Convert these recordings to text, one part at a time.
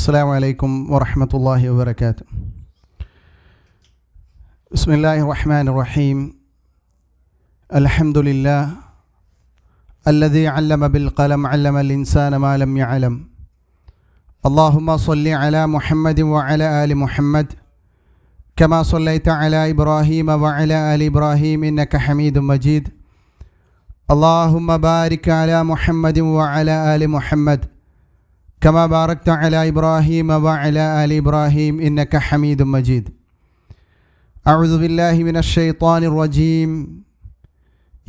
السلام عليكم ورحمة الله وبركاته. بسم الله الرحمن الرحيم. الحمد لله الذي علم بالقلم علم الإنسان ما لم يعلم. اللهم صل على محمد وعلى آل محمد كما صليت على إبراهيم وعلى آل إبراهيم إنك حميد مجيد. اللهم بارك على محمد وعلى آل محمد كما باركت على إبراهيم وعلى آل إبراهيم إنك حميد مجيد. أعوذ بالله من الشيطان الرجيم.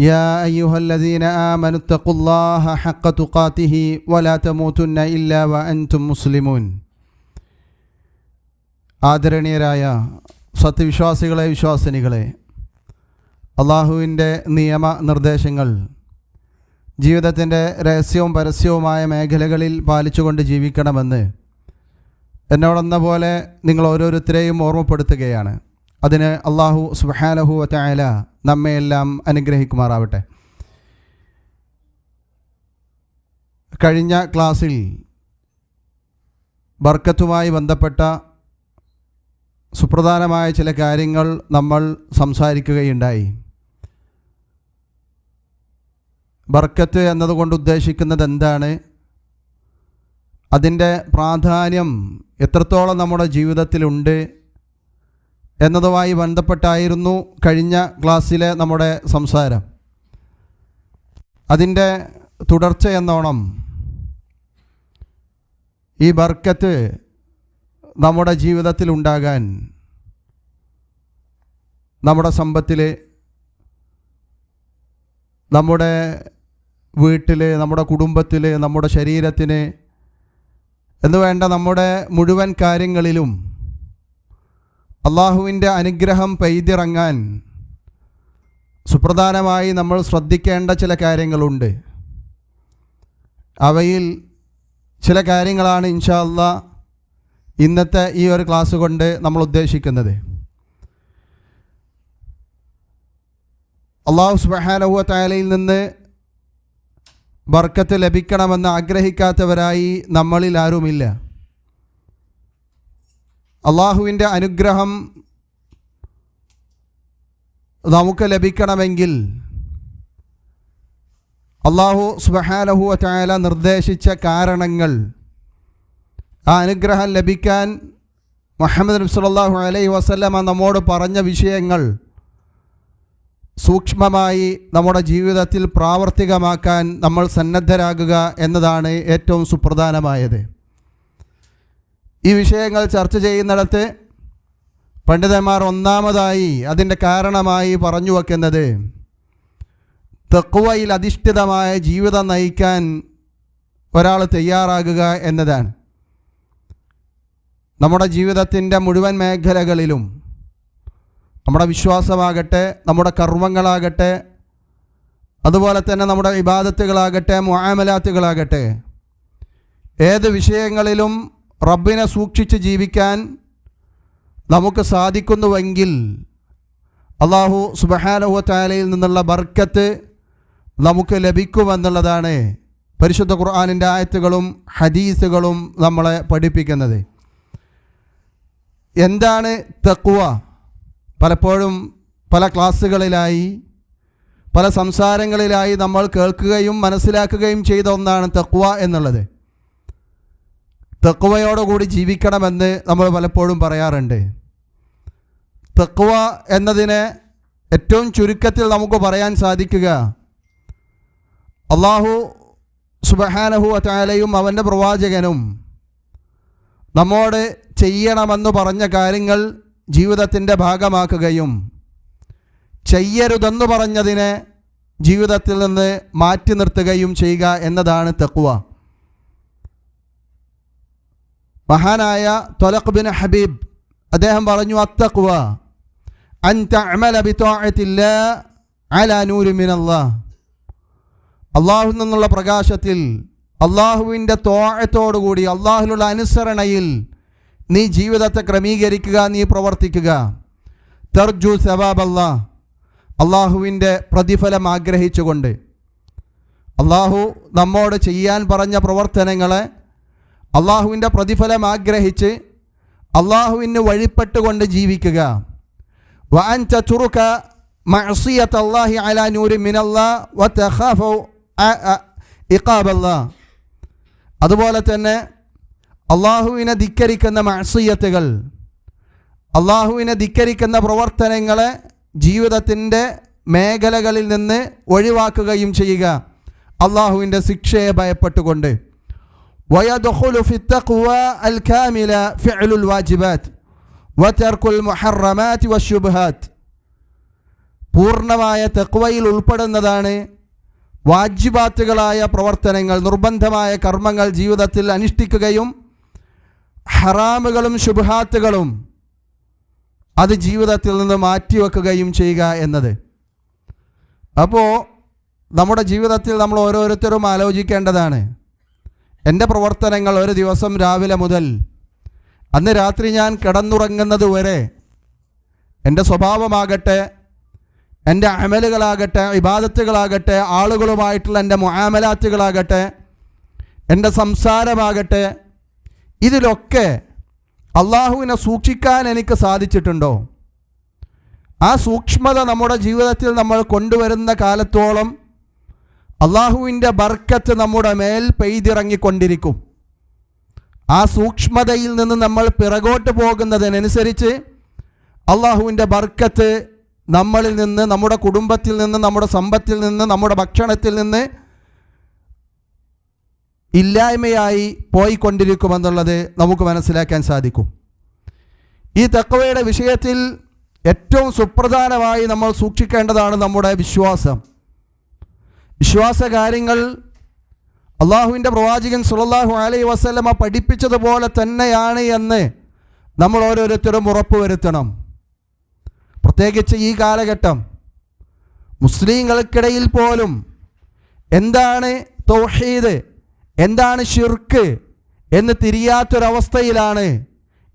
يا أيها الذين آمنوا اتقوا الله حق تقاته ولا تموتن إلا وأنتم مسلمون. ആദരണീയരായ സത്യവിശ്വാസികളെ വിശ്വാസിനികളെ, അള്ളാഹുവിൻ്റെ നിയമനിർദ്ദേശങ്ങൾ ജീവിതത്തിൻ്റെ രഹസ്യവും പരസ്യവുമായ മേഖലകളിൽ പാലിച്ചുകൊണ്ട് ജീവിക്കണമെന്ന് എന്നോടെന്ന പോലെ നിങ്ങൾ ഓരോരുത്തരെയും ഓർമ്മപ്പെടുത്തുകയാണ്. അതിന് അള്ളാഹു സുബ്ഹാനഹു വ തആല നമ്മെയെല്ലാം അനുഗ്രഹിക്കുമാറാവട്ടെ. കഴിഞ്ഞ ക്ലാസ്സിൽ ബർക്കത്തുമായി ബന്ധപ്പെട്ട സുപ്രധാനമായ ചില കാര്യങ്ങൾ നമ്മൾ സംസാരിക്കുകയുണ്ടായി. ബർക്കത്ത് എന്നതുകൊണ്ട് ഉദ്ദേശിക്കുന്നത് എന്താണ്, അതിൻ്റെ പ്രാധാന്യം എത്രത്തോളം നമ്മുടെ ജീവിതത്തിലുണ്ട് എന്നതുമായി ബന്ധപ്പെട്ടായിരുന്നു കഴിഞ്ഞ ക്ലാസ്സിലെ നമ്മുടെ സംസാരം. അതിൻ്റെ തുടർച്ചയെന്നോണം ഈ ബർക്കത്ത് നമ്മുടെ ജീവിതത്തിൽ ഉണ്ടാകാൻ നമ്മുടെ സമ്പത്തിൽ, നമ്മുടെ വീട്ടിൽ, നമ്മുടെ കുടുംബത്തിൽ, നമ്മുടെ ശരീരത്തിന് എന്ന് വേണ്ട നമ്മുടെ മുഴുവൻ കാര്യങ്ങളിലും അള്ളാഹുവിൻ്റെ അനുഗ്രഹം പെയ്തിറങ്ങാൻ സുപ്രധാനമായി നമ്മൾ ശ്രദ്ധിക്കേണ്ട ചില കാര്യങ്ങളുണ്ട്. അവയിൽ ചില കാര്യങ്ങളാണ് ഇൻഷാ അല്ലാഹ് ഇന്നത്തെ ഈ ഒരു ക്ലാസ് കൊണ്ട് നമ്മൾ ഉദ്ദേശിക്കുന്നത്. അള്ളാഹു സുബ്ഹാനഹു വ തആലയിൽ നിന്ന് ബർക്കത്ത് ലഭിക്കണമെന്ന് ആഗ്രഹിക്കാത്തവരായി നമ്മളിൽ ആരുമില്ല. അള്ളാഹുവിൻ്റെ അനുഗ്രഹം നമുക്ക് ലഭിക്കണമെങ്കിൽ അള്ളാഹു സുബ്ഹാനഹു വ തആല നിർദ്ദേശിച്ച കാരണങ്ങൾ, ആ അനുഗ്രഹം ലഭിക്കാൻ മുഹമ്മദ് നബി സല്ലല്ലാഹു അലൈഹി വസല്ലമ നമ്മോട് പറഞ്ഞ വിഷയങ്ങൾ സൂക്ഷ്മമായി നമ്മുടെ ജീവിതത്തിൽ പ്രാവർത്തികമാക്കാൻ നമ്മൾ സന്നദ്ധരാകുക എന്നതാണ് ഏറ്റവും സുപ്രധാനമായത്. ഈ വിഷയങ്ങൾ ചർച്ച ചെയ്യുന്നിടത്ത് പണ്ഡിതന്മാർ ഒന്നാമതായി അതിൻ്റെ കാരണമായി പറഞ്ഞു വയ്ക്കുന്നത് തഖ്വയിൽ അധിഷ്ഠിതമായ ജീവിതം നയിക്കാൻ ഒരാൾ തയ്യാറാകുക എന്നതാണ്. നമ്മുടെ ജീവിതത്തിൻ്റെ മുഴുവൻ മേഖലകളിലും, നമ്മുടെ വിശ്വാസമാകട്ടെ, നമ്മുടെ കർമ്മങ്ങളാകട്ടെ, അതുപോലെ തന്നെ നമ്മുടെ ഇബാദത്തുകളാകട്ടെ, മുആമലാത്തുകളാകട്ടെ, ഏത് വിഷയങ്ങളിലും റബ്ബിനെ സൂക്ഷിച്ച് ജീവിക്കാൻ നമുക്ക് സാധിക്കുന്നുവെങ്കിൽ അല്ലാഹു സുബ്ഹാനഹു വ തആലയിൽ നിന്നുള്ള ബർക്കത്ത് നമുക്ക് ലഭിക്കുമെന്നുള്ളതാണ് പരിശുദ്ധ ഖുർആനിൻ്റെ ആയത്തുകളും ഹദീസുകളും നമ്മളെ പഠിപ്പിക്കുന്നത്. എന്താണ് തഖ്വ? പലപ്പോഴും പല ക്ലാസ്സുകളിലായി, പല സംസാരങ്ങളിലായി നമ്മൾ കേൾക്കുകയും മനസ്സിലാക്കുകയും ചെയ്ത ഒന്നാണ് തഖ്വ എന്നുള്ളത്. തഖ്വയോടുകൂടി ജീവിക്കണമെന്ന് നമ്മൾ പലപ്പോഴും പറയാറുണ്ട്. തഖ്വ എന്നതിനെ ഏറ്റവും ചുരുക്കത്തിൽ നമുക്ക് പറയാൻ സാധിക്കുക, അല്ലാഹു സുബ്ഹാനഹു വ തആലയും അവൻ്റെ പ്രവാചകനും നമ്മോട് ചെയ്യണമെന്ന് പറഞ്ഞ കാര്യങ്ങൾ ജീവിതത്തിൻ്റെ ഭാഗമാക്കുകയും ചെയ്യരുതെന്ന് പറഞ്ഞതിനെ ജീവിതത്തിൽ നിന്ന് മാറ്റി നിർത്തുകയും ചെയ്യുക എന്നതാണ് തഖ്വ. മഹാനായ ത്വലഖ് ബിൻ ഹബീബ് അദ്ദേഹം പറഞ്ഞു, അത്തഖ്വ അൻ തഅമല ബിത്വാഅത്തില്ലാഹ് അലാ നൂരി മിനല്ലാഹ്. അള്ളാഹുവിൽ നിന്നുള്ള പ്രകാശത്തിൽ, അള്ളാഹുവിൻ്റെ ത്വാഅത്തോടുകൂടി, അള്ളാഹുവിനുള്ള അനുസരണയിൽ നീ ജീവിതത്തെ ക്രമീകരിക്കുക, നീ പ്രവർത്തിക്കുക. തർജു സവാബല്ലാഹ്, അള്ളാഹുവിൻ്റെ പ്രതിഫലം ആഗ്രഹിച്ചുകൊണ്ട്. അള്ളാഹു നമ്മോട് ചെയ്യാൻ പറഞ്ഞ പ്രവർത്തനങ്ങളെ അള്ളാഹുവിൻ്റെ പ്രതിഫലം ആഗ്രഹിച്ച് അള്ളാഹുവിന് വഴിപ്പെട്ടുകൊണ്ട് ജീവിക്കുക. വഅൻ തത്റുക മഅസിയത അല്ലാഹി അലാ നൂരി മിനല്ലാഹ് വതഖാഫു ഇഖാബല്ലാഹ്. അതുപോലെ തന്നെ അള്ളാഹുവിനെ ധിക്കരിക്കുന്ന മഅസിയത്തുകൾ, അള്ളാഹുവിനെ ധിക്കരിക്കുന്ന പ്രവർത്തനങ്ങളെ ജീവിതത്തിൻ്റെ മേഖലകളിൽ നിന്ന് ഒഴിവാക്കുകയും ചെയ്യുക, അള്ളാഹുവിൻ്റെ ശിക്ഷയെ ഭയപ്പെട്ടുകൊണ്ട്. വയദ്ഖുലു ഫിത്തഖ്വ അൽ കാമില ഫിഅലുൽ വാജിബാത്ത് വതർക്കുൽ മുഹറമാതി വശുബ്ഹാത്ത്. പൂർണ്ണമായ തഖ്വയിൽ ഉൾപ്പെടുന്നതാണ് വാജിബാത്തുകളായ പ്രവർത്തനങ്ങൾ, നിർബന്ധമായ കർമ്മങ്ങൾ ജീവിതത്തിൽ അനുഷ്ഠിക്കുകയും ഹറാമുകളും ശുബ്ഹാത്തുകളും അത് ജീവിതത്തിൽ നിന്ന് മാറ്റിവെക്കുകയും ചെയ്യുക എന്നത്. അപ്പോൾ നമ്മുടെ ജീവിതത്തിൽ നമ്മൾ ഓരോരുത്തരും ആലോചിക്കേണ്ടതാണ്, എൻ്റെ പ്രവർത്തനങ്ങൾ ഒരു ദിവസം രാവിലെ മുതൽ അന്ന് രാത്രി ഞാൻ കിടന്നുറങ്ങുന്നത് വരെ എൻ്റെ സ്വഭാവമാകട്ടെ, എൻ്റെ അമലുകളാകട്ടെ, ഇബാദത്തുകളാകട്ടെ, ആളുകളുമായിട്ടുള്ള എൻ്റെ മുആമലാത്തുകളാകട്ടെ, എൻ്റെ സംസാരമാകട്ടെ, ഇതിലൊക്കെ അള്ളാഹുവിനെ സൂക്ഷിക്കാൻ എനിക്ക് സാധിച്ചിട്ടുണ്ടോ? ആ സൂക്ഷ്മത നമ്മുടെ ജീവിതത്തിൽ നമ്മൾ കൊണ്ടുവരുന്ന കാലത്തോളം അള്ളാഹുവിൻ്റെ ബർക്കത്ത് നമ്മുടെ മേൽ പെയ്തിറങ്ങിക്കൊണ്ടിരിക്കും. ആ സൂക്ഷ്മതയിൽ നിന്ന് നമ്മൾ പിറകോട്ട് പോകുന്നതിനനുസരിച്ച് അള്ളാഹുവിൻ്റെ ബർക്കത്ത് നമ്മളിൽ നിന്ന്, നമ്മുടെ കുടുംബത്തിൽ നിന്ന്, നമ്മുടെ സമ്പത്തിൽ നിന്ന്, നമ്മുടെ ഭക്ഷണത്തിൽ നിന്ന് ഇല്ലായ്മയായി പോയിക്കൊണ്ടിരിക്കുമെന്നുള്ളത് നമുക്ക് മനസ്സിലാക്കാൻ സാധിക്കും. ഈ തഖ്വയുടെ വിഷയത്തിൽ ഏറ്റവും സുപ്രധാനമായി നമ്മൾ സൂക്ഷിക്കേണ്ടതാണ് നമ്മുടെ വിശ്വാസം. വിശ്വാസകാര്യങ്ങൾ അള്ളാഹുവിൻ്റെ പ്രവാചകൻ സ്വല്ലല്ലാഹു അലൈഹി വസല്ലമ പഠിപ്പിച്ചതുപോലെ തന്നെയാണ് എന്ന് നമ്മൾ ഓരോരുത്തരും ഉറപ്പുവരുത്തണം. പ്രത്യേകിച്ച് ഈ കാലഘട്ടം മുസ്ലിങ്ങൾക്കിടയിൽ പോലും എന്താണ് തൗഹീദ്, എന്താണ് ശിർക്ക് എന്ന് തിരിയാത്തൊരവസ്ഥയിലാണ്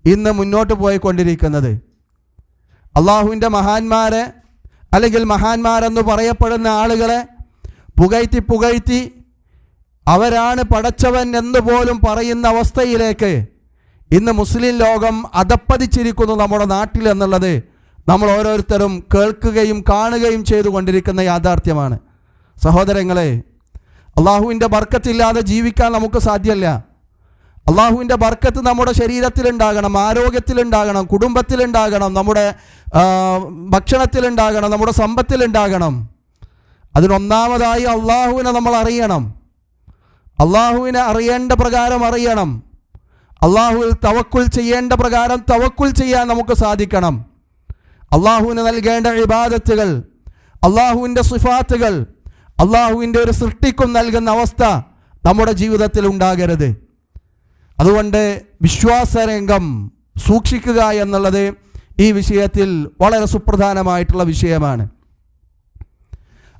ഇന്ന് മുന്നോട്ട് പോയിക്കൊണ്ടിരിക്കുന്നത്. അള്ളാഹുവിൻ്റെ മഹാന്മാരെ അല്ലെങ്കിൽ മഹാന്മാരെന്ന് പറയപ്പെടുന്ന ആളുകളെ പുകഴ്ത്തി അവരാണ് പടച്ചവൻ എന്ന് പോലും പറയുന്ന അവസ്ഥയിലേക്ക് ഇന്ന് മുസ്ലിം ലോകം അധപ്പതിച്ചിരിക്കുന്നു നമ്മുടെ നാട്ടിൽ എന്നുള്ളത് നമ്മൾ ഓരോരുത്തരും കേൾക്കുകയും കാണുകയും ചെയ്തുകൊണ്ടിരിക്കുന്ന യാഥാർത്ഥ്യമാണ്. സഹോദരങ്ങളെ, അള്ളാഹുവിൻ്റെ ബർക്കത്തില്ലാതെ ജീവിക്കാൻ നമുക്ക് സാധ്യമല്ല. അള്ളാഹുവിൻ്റെ ബർക്കത്ത് നമ്മുടെ ശരീരത്തിലുണ്ടാകണം, ആരോഗ്യത്തിലുണ്ടാകണം, കുടുംബത്തിലുണ്ടാകണം, നമ്മുടെ ഭക്ഷണത്തിലുണ്ടാകണം, നമ്മുടെ സമ്പത്തിലുണ്ടാകണം. അതിനൊന്നാമതായി അള്ളാഹുവിനെ നമ്മൾ അറിയണം. അള്ളാഹുവിനെ അറിയേണ്ട പ്രകാരം അറിയണം. അള്ളാഹുവിൽ തവക്കുൽ ചെയ്യേണ്ട പ്രകാരം തവക്കുൽ ചെയ്യാൻ നമുക്ക് സാധിക്കണം. അള്ളാഹുവിന് നൽകേണ്ട ഇബാദത്തുകൾ, അള്ളാഹുവിൻ്റെ സിഫാത്തുകൾ അള്ളാഹുവിൻ്റെ ഒരു സൃഷ്ടിക്കും നൽകുന്ന അവസ്ഥ നമ്മുടെ ജീവിതത്തിൽ ഉണ്ടാകരുത്. അതുകൊണ്ട് വിശ്വാസരംഗം സൂക്ഷിക്കുക എന്നുള്ളത് ഈ വിഷയത്തിൽ വളരെ സുപ്രധാനമായിട്ടുള്ള വിഷയമാണ്.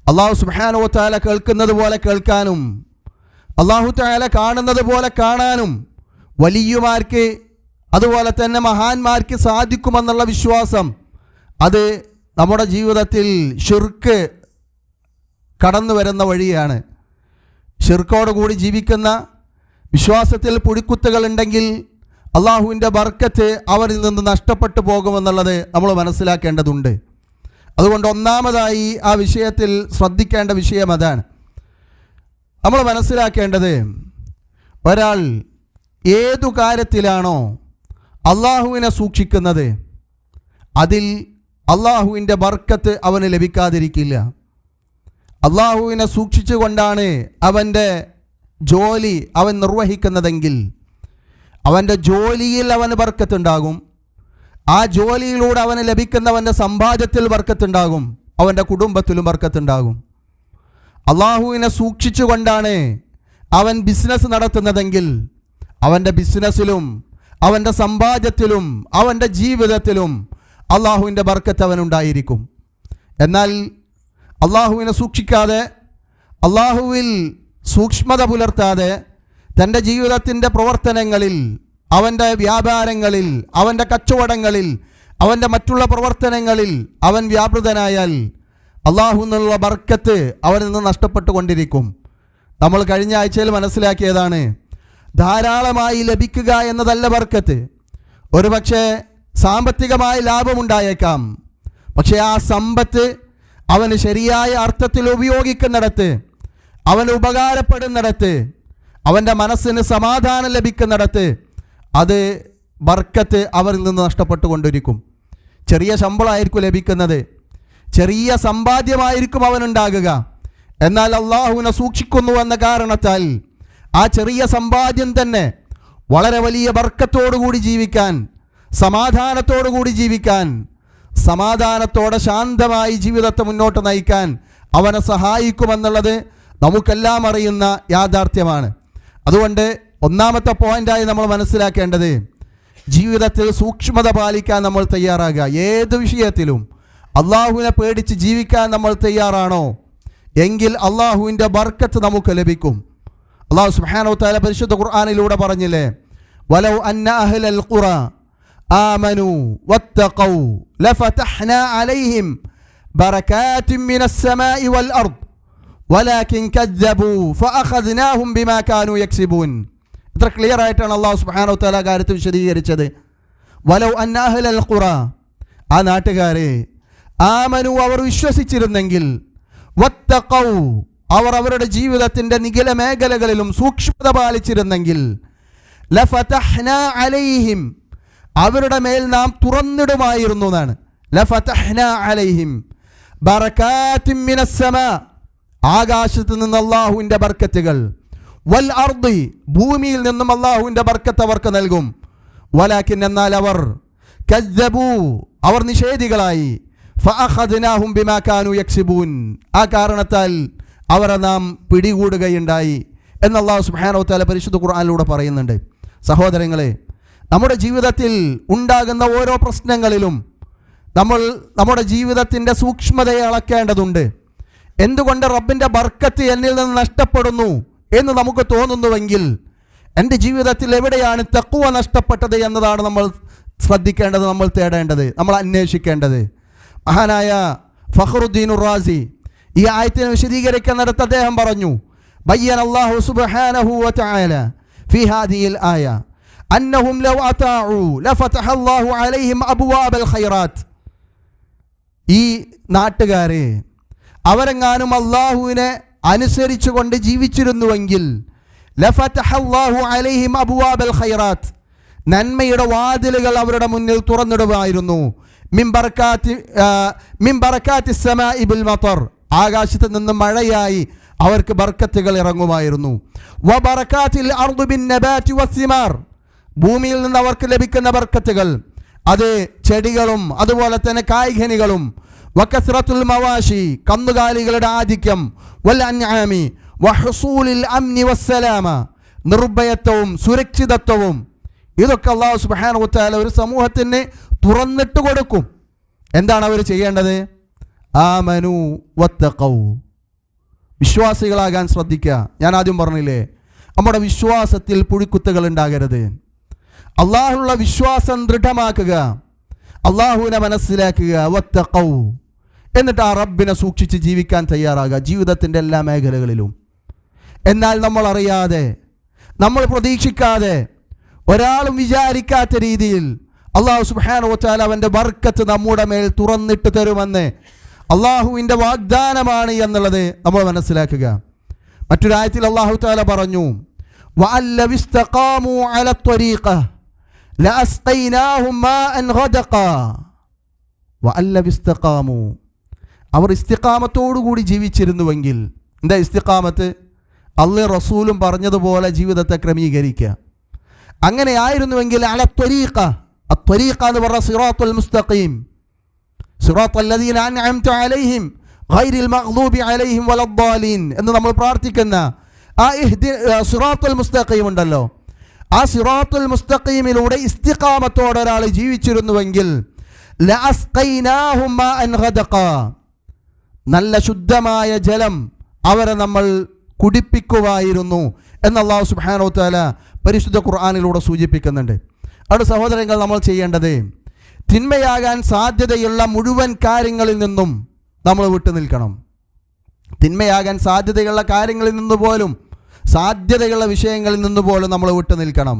അള്ളാഹു സുബ്ഹാനഹു വ തആല കേൾക്കുന്നത് പോലെ കേൾക്കാനും അള്ളാഹു തആല കാണുന്നത് പോലെ കാണാനും വലിയമാർക്ക് അതുപോലെ തന്നെ മഹാന്മാർക്ക് സാധിക്കുമെന്നുള്ള വിശ്വാസം അത് നമ്മുടെ ജീവിതത്തിൽ ശിർക്ക് കടന്നു വരുന്ന വഴിയാണ്. ശിർക്കോടുകൂടി ജീവിക്കുന്ന, വിശ്വാസത്തിൽ പുഴിക്കുത്തുകളുണ്ടെങ്കിൽ അള്ളാഹുവിൻ്റെ ബർക്കത്ത് അവരിൽ നിന്ന് നഷ്ടപ്പെട്ടു പോകുമെന്നുള്ളത് നമ്മൾ മനസ്സിലാക്കേണ്ടതുണ്ട്. അതുകൊണ്ട് ഒന്നാമതായി ആ വിഷയത്തിൽ ശ്രദ്ധിക്കേണ്ട വിഷയം അതാണ്. നമ്മൾ മനസ്സിലാക്കേണ്ടത്, ഒരാൾ ഏതു കാര്യത്തിലാണോ അള്ളാഹുവിനെ സൂക്ഷിക്കുന്നത് അതിൽ അള്ളാഹുവിൻ്റെ ബർക്കത്ത് അവന് ലഭിക്കാതിരിക്കില്ല. അള്ളാഹുവിനെ സൂക്ഷിച്ചുകൊണ്ടാണ് അവൻ്റെ ജോലി അവൻ നിർവഹിക്കുന്നതെങ്കിൽ അവൻ്റെ ജോലിയിൽ അവന് ബർക്കത്തുണ്ടാകും. ആ ജോലിയിലൂടെ അവന് ലഭിക്കുന്നവൻ്റെ സമ്പാദ്യത്തിൽ ബർക്കത്തുണ്ടാകും, അവൻ്റെ കുടുംബത്തിലും ബർക്കത്തുണ്ടാകും. അള്ളാഹുവിനെ സൂക്ഷിച്ചുകൊണ്ടാണ് അവൻ ബിസിനസ് നടത്തുന്നതെങ്കിൽ അവൻ്റെ ബിസിനസ്സിലും അവൻ്റെ സമ്പാദ്യത്തിലും അവൻ്റെ ജീവിതത്തിലും അള്ളാഹുവിൻ്റെ ബർക്കത്ത് അവനുണ്ടായിരിക്കും. എന്നാൽ അള്ളാഹുവിനെ സൂക്ഷിക്കാതെ, അള്ളാഹുവിൽ സൂക്ഷ്മത പുലർത്താതെ തൻ്റെ ജീവിതത്തിൻ്റെ പ്രവർത്തനങ്ങളിൽ, അവൻ്റെ വ്യാപാരങ്ങളിൽ, അവൻ്റെ കച്ചവടങ്ങളിൽ, അവൻ്റെ മറ്റുള്ള പ്രവർത്തനങ്ങളിൽ അവൻ വ്യാപൃതനായാൽ അള്ളാഹു എന്നുള്ള ബർക്കത്ത് അവനിൽ നിന്ന് നഷ്ടപ്പെട്ടുകൊണ്ടിരിക്കും. നമ്മൾ കഴിഞ്ഞ ആഴ്ചയിൽ മനസ്സിലാക്കിയതാണ്, ധാരാളമായി ലഭിക്കുക എന്നതല്ല ബർക്കത്ത്. ഒരുപക്ഷെ സാമ്പത്തികമായ ലാഭമുണ്ടായേക്കാം, പക്ഷേ ആ സമ്പത്ത് അവന് ശരിയായ അർത്ഥത്തിൽ ഉപയോഗിക്കുന്നിടത്ത്, അവന് ഉപകാരപ്പെടുന്നിടത്ത്, അവൻ്റെ മനസ്സിന് സമാധാനം ലഭിക്കുന്നിടത്ത് അത് ബർക്കത്ത് അവരിൽ നിന്ന് നഷ്ടപ്പെട്ടുകൊണ്ടിരിക്കും. ചെറിയ ശമ്പളമായിരിക്കും ലഭിക്കുന്നത്, ചെറിയ സമ്പാദ്യമായിരിക്കും അവനുണ്ടാകുക. എന്നാൽ അള്ളാഹുവിനെ സൂക്ഷിക്കുന്നു എന്ന കാരണത്താൽ ആ ചെറിയ സമ്പാദ്യം തന്നെ വളരെ വലിയ ബർക്കത്തോടുകൂടി ജീവിക്കാൻ, സമാധാനത്തോടുകൂടി ജീവിക്കാൻ, സമാധാനത്തോടെ ശാന്തമായി ജീവിതത്തെ മുന്നോട്ട് നയിക്കാൻ അവനെ സഹായിക്കുമെന്നുള്ളത് നമുക്കെല്ലാം അറിയുന്ന യാഥാർത്ഥ്യമാണ്. അതുകൊണ്ട് ഒന്നാമത്തെ പോയിൻ്റായി നമ്മൾ മനസ്സിലാക്കേണ്ടത്, ജീവിതത്തിൽ സൂക്ഷ്മത പാലിക്കാൻ നമ്മൾ തയ്യാറാകുക. ഏത് വിഷയത്തിലും അള്ളാഹുവിനെ പേടിച്ച് ജീവിക്കാൻ നമ്മൾ തയ്യാറാണോ എങ്കിൽ അള്ളാഹുവിൻ്റെ ബർക്കത്ത് നമുക്ക് ലഭിക്കും. അള്ളാഹു സുബ്ഹാനഹു വ തആല പരിശുദ്ധ ഖുർആനിലൂടെ പറഞ്ഞില്ലേ, വലൗ അന്ന അഹ്ലൽ ഖുറ ആമനു വത്തഖൗ ലഫതഹ്നാ അലൈഹിം ബറകാതിൻ മിനസ് സമാഇ വൽ അർദ് വലാകിൻ കദ്ദബൂ ഫഅഖദ്നാഹും ബിമാ കാനൂ യക്സിബൂൻ. ഇത്ര ക്ലിയർ ആയിട്ടാണ് അള്ളാഹു സുബ്ഹാനഹു വ തആല കാര്യത്തിൽ വിശദീകരിച്ചത്. വലൗ അന്ന അഹ്ലൽ ഖുറ, ആ നാട്ടുകാരെ, ആമനു, അവർ വിശ്വസിച്ചിരുന്നെങ്കിൽ, വത്തഖൗ, അവർ അവരുടെ ജീവിതത്തിൻ്റെ നിഖില മേഖലകളിലും സൂക്ഷ്മത പാലിച്ചിരുന്നെങ്കിൽ, ലഫതഹ്നാ അലൈഹിം, അവരുടെ മേൽ നാം തുറന്നിടുമായിരുന്നു എന്നാണ്. ലഫതഹ്നാ അലൈഹിം ബറകാതിൻ മിനസ് സമാ, ആകാശത്ത് നിന്ന് അള്ളാഹുവിൻ്റെ ബർക്കത്തുകൾ, വൽ അർദി, ഭൂമിയിൽ നിന്നും അള്ളാഹുവിൻ്റെ ബർക്കത്ത് അവർക്ക് നൽകും. വലാകിൻ, എന്നാൽ അവർ, കദ്ദബൂ, അവർ നിഷേധികളായി, ഫഅഖദ്നാഹും ബിമാ കാനൂ യക്സിബൂൻ, ആ കാരണത്താൽ അവരെ നാം പിടികൂടുകയുണ്ടായി എന്ന് അല്ലാഹു സുബ്ഹാനഹു വ തആല പരിശുദ്ധ ഖുർആനിലൂടെ പറയുന്നുണ്ട്. സഹോദരങ്ങളെ, നമ്മുടെ ജീവിതത്തിൽ ഉണ്ടാകുന്ന ഓരോ പ്രശ്നങ്ങളിലും നമ്മൾ നമ്മുടെ ജീവിതത്തിൻ്റെ സൂക്ഷ്മതയെ അളക്കേണ്ടതുണ്ട്. എന്തുകൊണ്ട് റബ്ബിൻ്റെ ബർക്കത്ത് എന്നിൽ നിന്ന് നഷ്ടപ്പെടുന്നു എന്ന് നമുക്ക് തോന്നുന്നുവെങ്കിൽ, എൻ്റെ ജീവിതത്തിൽ എവിടെയാണ് തഖ്വ നഷ്ടപ്പെട്ടത് എന്നതാണ് നമ്മൾ ശ്രദ്ധിക്കേണ്ടത്, നമ്മൾ തേടേണ്ടത്, നമ്മൾ അന്വേഷിക്കേണ്ടത്. മഹാനായ ഫഖ്റുദ്ദീൻ റാസി ഈ ആയത്തിനെ വിശദീകരിക്കുന്നിടത്ത് അദ്ദേഹം പറഞ്ഞു, ബയ്യന അല്ലാഹു സുബ്ഹാനഹു വ തആല ഫീ ഹാദിഹിൽ ആയ അന്നഹും ലൗ അതാഉ ലഫതഹ അല്ലാഹു അലൈഹിം അബ്വാബൽ ഖൈറാത്ത്. ഈ നാട്ടുകാരെ, അവരെങ്ങാനും അള്ളാഹുവിനെ അനുസരിച്ചുകൊണ്ട് ജീവിച്ചിരുന്നുവെങ്കിൽ, ലഫതഹ അല്ലാഹു അലൈഹിം അബ്വാബൽ ഖൈറാത്ത്, നന്മയുടെ വാതിലുകൾ അവരുടെ മുന്നിൽ തുറന്നിടുമായിരുന്നു. മിൻ ബറകാത്തി സമാഇ ബിൽ മതർ, ആകാശത്ത് നിന്ന് മഴയായി അവർക്ക് ബർക്കത്തുകൾ ഇറങ്ങുമായിരുന്നു. വ ബറകാത്തിൽ അർദ് ബിൻ നബാതി വസ്സിമാർ, ഭൂമിയിൽ നിന്ന് അവർക്ക് ലഭിക്കുന്ന ബർക്കത്തുകൾ, അത് ചെടികളും അതുപോലെ തന്നെ കായ്കനികളും, വകസ്റത്തുൽ മവാശി, കന്നുകാലികളുടെ ആധിക്യം, വൽ അൻആമി വഹുസൂലിൽ അംനി വസ്സലാമ, നിർഭയത്വവും സുരക്ഷിതത്വവും, ഇതൊക്കെ അല്ലാഹു സുബ്ഹാനഹു വ തആല ഒരു സമൂഹത്തിന് തുറന്നിട്ട് കൊടുക്കും. എന്താണ് അവർ ചെയ്യേണ്ടത്? ആമനു വത്തഖൗ, വിശ്വാസികളാകാൻ ശ്രദ്ധിക്കുക. ഞാൻ ആദ്യം പറഞ്ഞില്ലേ, നമ്മുടെ വിശ്വാസത്തിൽ പുഴുക്കുത്തുകൾ ഉണ്ടാകരുത്. അള്ളാഹുള്ള വിശ്വാസം ദൃഢമാക്കുക, അള്ളാഹുവിനെ മനസ്സിലാക്കുക, വത്തഖൗ, എന്നിട്ട് ആ റബ്ബിനെ സൂക്ഷിച്ച് ജീവിക്കാൻ തയ്യാറാകുക ജീവിതത്തിൻ്റെ എല്ലാ മേഖലകളിലും. എന്നാൽ നമ്മൾ അറിയാതെ, നമ്മൾ പ്രതീക്ഷിക്കാതെ, ഒരാളും വിചാരിക്കാത്ത രീതിയിൽ അള്ളാഹു സുബ്ഹാനഹു വ തആല അവൻ്റെ ബർക്കത്ത് നമ്മുടെ മേൽ തുറന്നിട്ട് തരുമെന്ന് അള്ളാഹുവിൻ്റെ വാഗ്ദാനമാണ് എന്നുള്ളത് നമ്മൾ മനസ്സിലാക്കുക. മറ്റൊരായത്തിൽ അള്ളാഹു തആല പറഞ്ഞു, വഅല്ലൗ ഇസ്തഖാമു അല ത്വരീഖ ലഅസ്ഖൈനാഹും മാഅൻ ഗദഖ. വഅല്ലൗ ഇസ്തഖാമു, അവർ ഇസ്തിഖാമത്തോടുകൂടി ജീവിച്ചിരുന്നുവെങ്കിൽ. എന്താ ഇസ്തിഖാമത്ത്? അള്ളാഹും റസൂലും പറഞ്ഞതുപോലെ ജീവിതത്തെ ക്രമീകരിക്കുക. അങ്ങനെ ആയിരുന്നുവെങ്കിൽ അല ത്വരീഖ, അത്വരീഖ എന്ന് പറഞ്ഞ സിറാത്തുൽ മുസ്തഖീം, സിറാത്തുൽ ലദീന അൻഅംത അലൈഹിം ഗൈറിൽ മഗ്ദൂബി അലൈഹിം വലദ്ദാലീൻ എന്ന് നമ്മൾ പ്രാർത്ഥിക്കുന്ന ആ സിറാത്തുൽ മുസ്തഖീം ഉണ്ടല്ലോ, ആ സിറാത്തുൽ മുസ്തഖീമിലൂടെ ഇസ്തിഖാമത്തോടെ ഒരാൾ ജീവിച്ചിരുന്നുവെങ്കിൽ ലഅസ്ഖൈനാഹും മാഅൻ ഗദഖ, നല്ല ശുദ്ധമായ ജലം അവരെ നമ്മൾ കുടിപ്പിക്കുമായിരുന്നു എന്ന് അല്ലാഹു സുബ്ഹാനഹു വ തആല പരിശുദ്ധ ഖുർആനിലൂടെ സൂചിപ്പിക്കുന്നുണ്ട്. അവിടെ സഹോദരങ്ങൾ, നമ്മൾ ചെയ്യേണ്ടത് തിന്മയാകാൻ സാധ്യതയുള്ള മുഴുവൻ കാര്യങ്ങളിൽ നിന്നും നമ്മൾ വിട്ടു നിൽക്കണം. തിന്മയാകാൻ സാധ്യതയുള്ള കാര്യങ്ങളിൽ നിന്ന് പോലും സാധ്യതയുള്ള വിഷയങ്ങളിൽ നിന്ന് പോലും നമ്മൾ വിട്ടു നിൽക്കണം.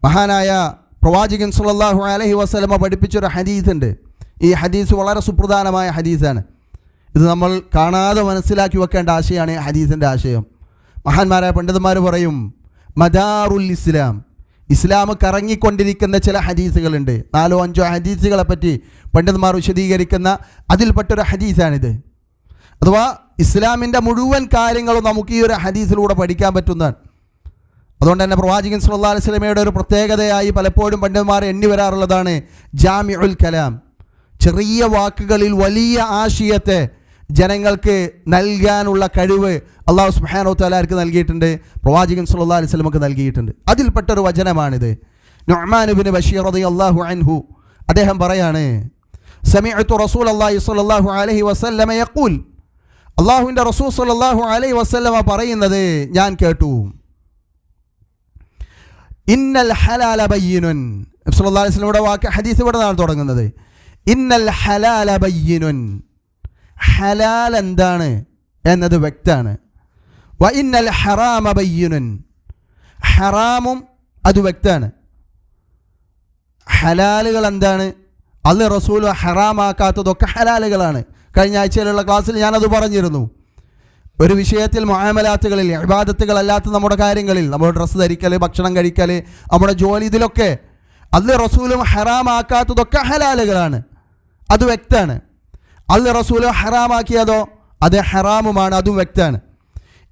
മഹാനായ പ്രവാചകൻ സല്ലല്ലാഹു അലൈഹി വസല്ലമ പഠിപ്പിച്ചൊരു ഹദീസുണ്ട്. ഈ ഹദീസ് വളരെ സുപ്രധാനമായ ഹദീസാണ്. ഇത് നമ്മൾ കാണാതെ മനസ്സിലാക്കി വെക്കേണ്ട ആശയമാണ് ഈ ഹദീസിൻ്റെ ആശയം. മഹാന്മാരായ പണ്ഡിതന്മാർ പറയും, മദാറുൽ ഇസ്ലാം, ഇസ്ലാം കറങ്ങിക്കൊണ്ടിരിക്കുന്ന ചില ഹദീസുകളുണ്ട്. 4-5 ഹദീസുകളെ പറ്റി പണ്ഡിതന്മാർ വിശദീകരിക്കുന്ന അതിൽപ്പെട്ടൊരു ഹദീസാണിത്. അഥവാ ഇസ്ലാമിൻ്റെ മുഴുവൻ കാര്യങ്ങളും നമുക്ക് ഈ ഒരു ഹദീസിലൂടെ പഠിക്കാൻ പറ്റുന്നതാണ്. അതുകൊണ്ട് തന്നെ പ്രവാചകൻ സല്ലല്ലാഹു അലൈഹി വസല്ലമയുടെ ഒരു പ്രത്യേകതയായി പലപ്പോഴും പണ്ഡിതന്മാർ എണ്ണി വരാറുള്ളതാണ് ജാമിഉൽ കലാം. ചെറിയ വാക്കുകളിൽ വലിയ ആശയത്തെ ജനങ്ങൾക്ക് നൽകാനുള്ള കഴിവ് അല്ലാഹു സുബ്ഹാനഹു വ തആലക്ക് നൽകിയിട്ടുണ്ട്, പ്രവാചകൻ സല്ലല്ലാഹു അലൈഹി വസല്ലമക്ക് നൽകിയിട്ടുണ്ട്. അതിൽപ്പെട്ടൊരു വചനമാണിത്. നുഅ്മാൻ ഇബ്നു ബശീർ റളിയല്ലാഹു അൻഹു അദ്ദേഹം പറയാണ്, സമിഅതു റസൂലല്ലാഹി സ്വല്ലല്ലാഹു അലൈഹി വസല്ലമ യഖൂൽ, അല്ലാഹുവിൻ്റെ റസൂൽ സ്വല്ലല്ലാഹു അലൈഹി വസല്ലമ പറയുന്നത് ഞാൻ കേട്ടു. ഇന്നൽ ഹലാല ബയ്യിനുൻ, സല്ലല്ലാഹു അലൈഹി വസല്ലമയുടെ വാക്ക് ഹദീസ് ഇവിടെ നിന്നാണ് തുടങ്ങുന്നത്. ഇന്നൽ ഹലാല ബയ്യിനുൻ, ഹലാൽ എന്താണ് എന്നത് വ്യക്തമാണ്. വ ഇന്നൽ ഹറാമ ബയ്യിനുൻ, ഹറാമും അത് വ്യക്തമാണ്. ഹലാലുകൾ എന്താണ്, അല്ലാഹു റസൂൽ ഹറാമാക്കാത്തതൊക്കെ ഹലാലുകളാണ്. കഴിഞ്ഞ ആഴ്ചയിലുള്ള ക്ലാസ്സിൽ ഞാനത് പറഞ്ഞിരുന്നു. ഒരു വിഷയത്തിൽ മുആമലാത്തുകളിൽ, ഇബാദത്തുകളല്ലാത്ത നമ്മുടെ കാര്യങ്ങളിൽ, നമ്മുടെ ഡ്രസ്സ് ധരിക്കൽ, ഭക്ഷണം കഴിക്കൽ, നമ്മുടെ ജോലി, ഇതിലൊക്കെ അല്ലാഹു റസൂലും ഹറാമാക്കാത്തതൊക്കെ ഹലാലുകളാണ്, അത് വ്യക്തമാണ്. അല്ലാഹു റസൂൽ ഹറാമാക്കിയതോ അത് ഹറാമുമാണ്, അതും വ്യക്തമാണ്.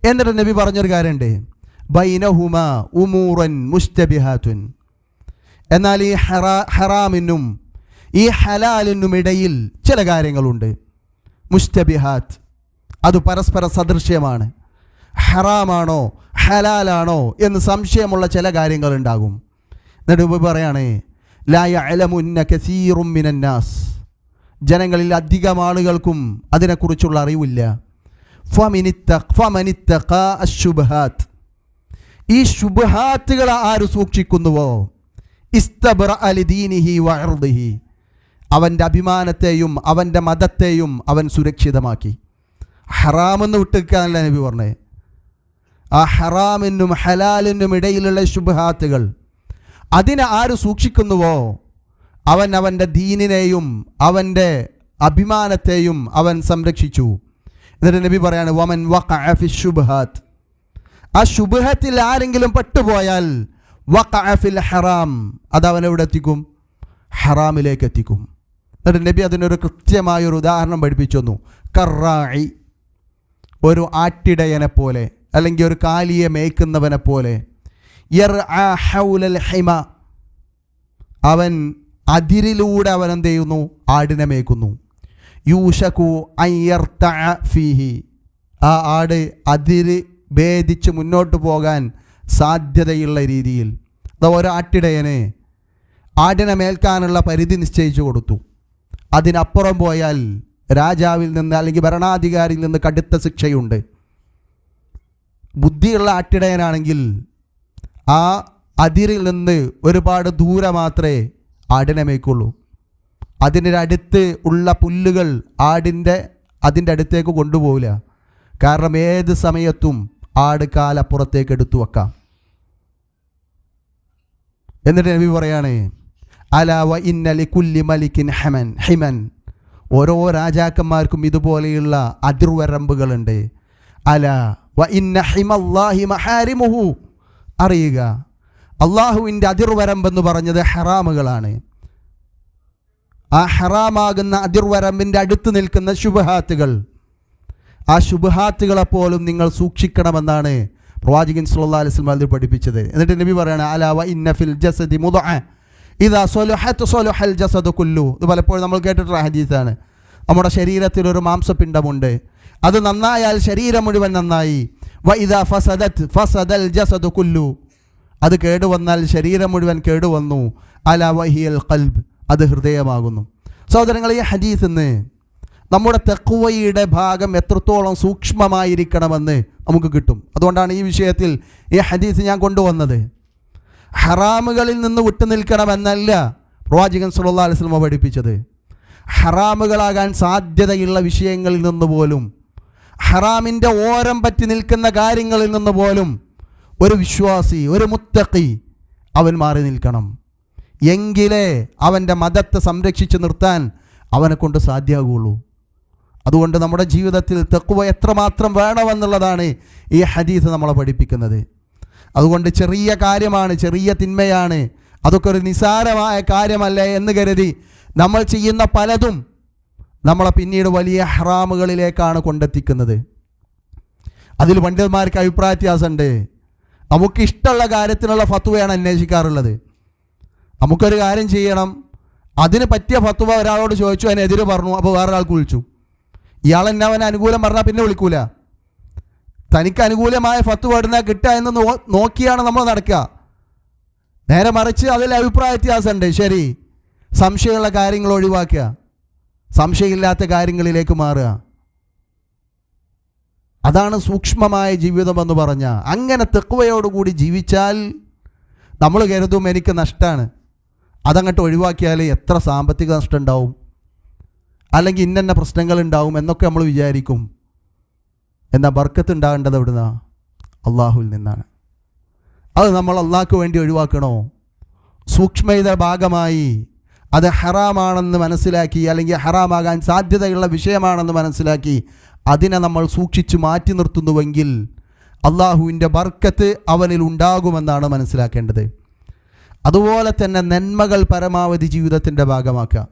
എന്നിട്ട് നബി പറഞ്ഞൊരു കാര്യമുണ്ട്, ബൈനഹുമാ ഉമൂറൻ മുസ്തബിഹാത്തുൻ, എന്നാൽ ഈ ഹറാമിനും ഈ ഹലാലിനും ഇടയിൽ ചില കാര്യങ്ങളുണ്ട്. മുസ്തബിഹാത്ത്, അത് പരസ്പര സദൃശ്യമാണ്. ഹറാമാണോ ഹലാലാണോ എന്ന് സംശയമുള്ള ചില കാര്യങ്ങളുണ്ടാകും. എന്നിട്ട് നബി പറയാണ്, ലാ യഅലമുന്ന കസീറും മിനന്നാസ്, ജനങ്ങളിൽ അധികം ആളുകൾക്കും അതിനെക്കുറിച്ചുള്ള അറിവില്ല. ഫമനിത്തഖാ അശ്ശുബ്ഹാത്ത്, ഈ ശുബ്ഹാത്തുകളെ ആര് സൂക്ഷിക്കുന്നുവോ, ഇസ്തബ്റഅ ലിദീനിഹി വഇർദിഹി, അവൻ്റെ അഭിമാനത്തെയും അവൻ്റെ മതത്തെയും അവൻ സുരക്ഷിതമാക്കി. ഹറാമെന്ന് വിട്ടുവെക്കാനല്ല നബി പറഞ്ഞേ. ആ ഹറാമിനും ഹലാലിനും ഇടയിലുള്ള ശുബ്ഹാത്തുകൾ, അതിനെ ആര് സൂക്ഷിക്കുന്നുവോ അവൻ അവൻ്റെ ദീനിനെയും അവൻ്റെ അഭിമാനത്തെയും അവൻ സംരക്ഷിച്ചു. എന്നിട്ട് നബി പറയാണ്, വമൻ വഖഅ ഫി ശുബ്ഹാത്ത്, ആ ശുബ്ഹത്തിൽ ആരെങ്കിലും പെട്ടുപോയാൽ വഖഅ ഫിൽ ഹറാം, അത് അവനെവിടെ എത്തിക്കും, ഹറാമിലേക്ക് എത്തിക്കും. എന്നിട്ട് നബി അതിനൊരു കൃത്യമായൊരു ഉദാഹരണം പഠിപ്പിച്ചു തന്നു. കറാഇ, ഒരു ആട്ടിടയനെ പോലെ അല്ലെങ്കിൽ ഒരു കാലിയെ മേയ്ക്കുന്നവനെ പോലെ, യർആ ഹൗലൽ ഹിമ, അവൻ അതിരിലൂടെ അവൻ എന്ത് ചെയ്യുന്നു, ആടിനെ മേയ്ക്കുന്നു. യൂഷകു അൻ യർതഅ ഫീഹി, ആ ആട് അതിര് ഭേദിച്ച് മുന്നോട്ട് പോകാൻ സാധ്യതയുള്ള രീതിയിൽ. അഥവാ ഒരു ആട്ടിടയനെ ആടിനെ മേൽക്കാനുള്ള പരിധി നിശ്ചയിച്ചു കൊടുത്തു. അതിനപ്പുറം പോയാൽ രാജാവിൽ നിന്ന് അല്ലെങ്കിൽ ഭരണാധികാരിയിൽ നിന്ന് കടുത്ത ശിക്ഷയുണ്ട്. ബുദ്ധിയുള്ള ആട്ടിടയനാണെങ്കിൽ ആ അതിരിൽ നിന്ന് ഒരുപാട് ദൂരെ മാത്രമേ ആടിനെ മേയ്ക്കുള്ളൂ. അതിൻ്റെ അടുത്ത് ഉള്ള പുല്ലുകൾ അതിൻ്റെ അടുത്തേക്ക് കൊണ്ടുപോകില്ല. കാരണം ഏത് സമയത്തും ആട് കാലപ്പുറത്തേക്ക് എടുത്തു വെക്കാം. എന്നിട്ട് നബി പറയാണ്, അലാ വ ഇന്ന ലികുല്ലി മലിക്കിൻ ഹിമൻ, ഓരോ രാജാക്കന്മാർക്കും ഇതുപോലെയുള്ള അതിർവരമ്പുകളുണ്ട്. അലാ വ ഇന്ന ഹിമല്ലാഹി മഹാരിമുഹു, അറിയുക അള്ളാഹുവിൻ്റെ അതിർവരമ്പെന്ന് പറഞ്ഞത് ഹറാമുകളാണ്. ആ ഹറാമാകുന്ന അതിർവരമ്പിൻ്റെ അടുത്ത് നിൽക്കുന്ന ശുബ്ഹാത്തുകൾ, ആ ശുബ്ഹാത്തുകളെപ്പോലും നിങ്ങൾ സൂക്ഷിക്കണമെന്നാണ് പ്രവാചകൻ സല്ലല്ലാഹു അലൈഹി വസല്ലം അതിൽ പഠിപ്പിച്ചത്. എന്നിട്ട് നബി പറയാണ്, അലാ വ ഇന്ന ഫിൽ ജസദി മുദ്അ ഇദാ സ്വലഹത് സ്വലഹൽ ജസദു കുല്ലു. ഇത് പലപ്പോഴും നമ്മൾ കേട്ടിട്ടുള്ള ഹദീസാണ്. നമ്മുടെ ശരീരത്തിലൊരു മാംസപിണ്ഡമുണ്ട്, അത് നന്നായാൽ ശരീരം മുഴുവൻ നന്നായി. വ ഇദാ ഫസദത് ഫസദൽ ജസദു കുല്ലു, അത് കേടുവന്നാൽ ശരീരം മുഴുവൻ കേടുവന്നു. അലാ വഹിയൽ ഖൽബ്, അത് ഹൃദയമാകുന്നു. സഹോദരങ്ങളെ, ഈ ഹദീസിൽ നിന്ന് നമ്മുടെ തഖ്വയുടെ ഭാഗം എത്രത്തോളം സൂക്ഷ്മമായിരിക്കണമെന്ന് നമുക്ക് കിട്ടും. അതുകൊണ്ടാണ് ഈ വിഷയത്തിൽ ഈ ഹദീസ് ഞാൻ കൊണ്ടുവന്നത്. ഹറാമുകളിൽ നിന്ന് വിട്ടു നിൽക്കണമെന്നല്ല പ്രവാചകൻ സല്ലല്ലാഹു അലൈഹി വസല്ലം പഠിപ്പിച്ചത്. ഹറാമുകളാകാൻ സാധ്യതയുള്ള വിഷയങ്ങളിൽ നിന്ന് പോലും, ഹറാമിൻ്റെ ഓരം പറ്റി നിൽക്കുന്ന കാര്യങ്ങളിൽ നിന്ന് പോലും ഒരു വിശ്വാസി, ഒരു മുത്തഖി അവൻ മാറി നിൽക്കണം. എങ്കിലേ അവൻ്റെ മതത്തെ സംരക്ഷിച്ച് നിർത്താൻ അവനെ കൊണ്ട് സാധ്യമാകുള്ളൂ. അതുകൊണ്ട് നമ്മുടെ ജീവിതത്തിൽ തഖ്വ എത്രമാത്രം വേണമെന്നുള്ളതാണ് ഈ ഹദീസ് നമ്മളെ പഠിപ്പിക്കുന്നത്. അതുകൊണ്ട് ചെറിയ കാര്യമാണ്, ചെറിയ തിന്മയാണ്, അതൊക്കെ ഒരു നിസാരമായ കാര്യമല്ല എന്ന് കരുതി നമ്മൾ ചെയ്യുന്ന പലതും നമ്മളെ പിന്നീട് വലിയ ഹറാമുകളിലേക്കാണ് കൊണ്ടെത്തിക്കുന്നത്. അതിൽ പണ്ഡിതന്മാർക്ക് അഭിപ്രായ വ്യത്യാസമുണ്ട്. നമുക്കിഷ്ടമുള്ള കാര്യത്തിനുള്ള ഫത്വയാണ് അന്വേഷിക്കാറുള്ളത്. നമുക്കൊരു കാര്യം ചെയ്യണം, അതിന് പറ്റിയ ഫത്വ ഒരാളോട് ചോദിച്ചു, അതിനെതിരെ പറഞ്ഞു, അപ്പോൾ വേറെ ആൾക്ക് വിളിച്ചു. ഇയാൾ എന്നെ അവന് അനുകൂലം പറഞ്ഞാൽ പിന്നെ വിളിക്കൂല. തനിക്ക് അനുകൂലമായ ഫത്വ എവിടുന്ന കിട്ടുക എന്ന് നോക്കിയാണ് നമ്മൾ നടക്കുക. നേരെ മറിച്ച് അതിൽ അഭിപ്രായ വ്യത്യാസമുണ്ട്, ശരി, സംശയമുള്ള കാര്യങ്ങൾ ഒഴിവാക്കുക, സംശയമില്ലാത്ത കാര്യങ്ങളിലേക്ക് മാറുക. അതാണ് സൂക്ഷ്മമായ ജീവിതമെന്ന് പറഞ്ഞാൽ. അങ്ങനെ തഖ്വയോടുകൂടി ജീവിച്ചാൽ നമ്മൾ കരുതും എനിക്ക് നഷ്ടമാണ്, അതങ്ങോട്ട് ഒഴിവാക്കിയാൽ എത്ര സാമ്പത്തിക നഷ്ടം ഉണ്ടാവും, അല്ലെങ്കിൽ ഇന്ന പ്രശ്നങ്ങളുണ്ടാവും എന്നൊക്കെ നമ്മൾ വിചാരിക്കും. എന്നാൽ ബർക്കത്ത് ഉണ്ടാകേണ്ടത് എവിടുന്നാണ്? അള്ളാഹുവിൽ നിന്നാണ്. അത് നമ്മൾ അള്ളാഹ്ക്ക് വേണ്ടി ഒഴിവാക്കണോ? സൂക്ഷ്മയുടെ ഭാഗമായി അത് ഹറാമാണെന്ന് മനസ്സിലാക്കി, അല്ലെങ്കിൽ ഹറാമാകാൻ സാധ്യതയുള്ള വിഷയമാണെന്ന് മനസ്സിലാക്കി അതിനെ നമ്മൾ സൂക്ഷിച്ച് മാറ്റി നിർത്തുന്നുവെങ്കിൽ അള്ളാഹുവിൻ്റെ ബർക്കത്ത് അവനിൽ ഉണ്ടാകുമെന്നാണ് മനസ്സിലാക്കേണ്ടത്. അതുപോലെ തന്നെ നന്മകൾ പരമാവധി ജീവിതത്തിൻ്റെ ഭാഗമാക്കുക.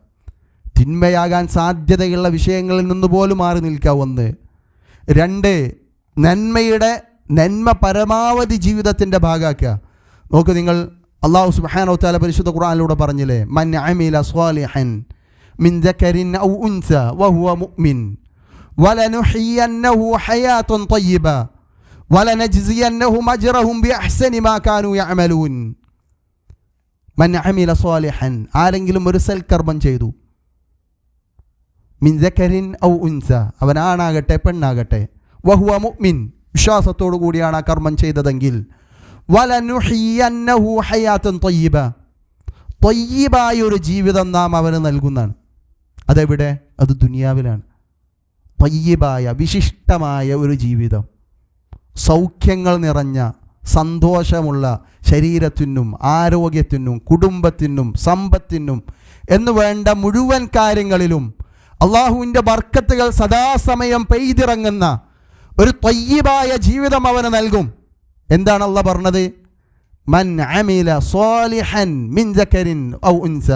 തിന്മയാകാൻ സാധ്യതയുള്ള വിഷയങ്ങളിൽ നിന്ന് പോലും മാറി നിൽക്കുക. 1. 2, നന്മ പരമാവധി ജീവിതത്തിൻ്റെ ഭാഗമാക്കുക. നോക്ക് നിങ്ങൾ, അല്ലാഹു സുബ്ഹാനഹു വ തആല പരിശുദ്ധ ഖുർആനിലൂടെ പറഞ്ഞില്ലേ, മൻ അമില സ്വാലിഹൻ മിൻ ദകരിൻ ഔ ഉൻസ വഹുവ മുഅ്മിൻ വലനുഹ്യിയന്നഹു ഹയാതൻ ത്വയ്യിബ വലനജ്സിയന്നഹും അജ്റഹും ബിഅഹ്സനി മാ കാനൂ യഅമലൂൻ. മൻ അമില സ്വാലിഹൻ, ആരെങ്കിലും ഒരു സൽക്കർമ്മം ചെയ്തു, മിൻ ദകരിൻ ഔ ഉൻസ, അവൻ ആണാകട്ടെ പെണ്ണാകട്ടെ, വഹുവ മുഅ്മിൻ, വിശ്വാസത്തോടു കൂടിയാണ് ആ കർമ്മം ചെയ്തതെങ്കിൽ, വലനുഹ്യിയന്നഹു ഹയാതൻ ത്വയ്യിബ, ത്വയ്യിബായ ഒരു ജീവിതം നാം അവന് നൽകുന്നതാണ്. അതെവിടെ? അത് ദുനിയാവിലാണ്. ത്വയ്യിബായ വിശിഷ്ടമായ ഒരു ജീവിതം, സൗഖ്യങ്ങൾ നിറഞ്ഞ സന്തോഷമുള്ള ശരീരത്തിനും ആരോഗ്യത്തിനും കുടുംബത്തിനും സമ്പത്തിനും എന്ന് വേണ്ട മുഴുവൻ കാര്യങ്ങളിലും അള്ളാഹുവിൻ്റെ ബർക്കത്തുകൾ സദാസമയം പെയ്തിറങ്ങുന്ന ഒരു ത്വയ്യിബായ ജീവിതം അവന് നൽകും. എന്താണ് അള്ളാഹ് പറഞ്ഞത്? മൻ അമില സ്വാലിഹൻ മിൻ ദകരിൻ ഔ ഉൻസ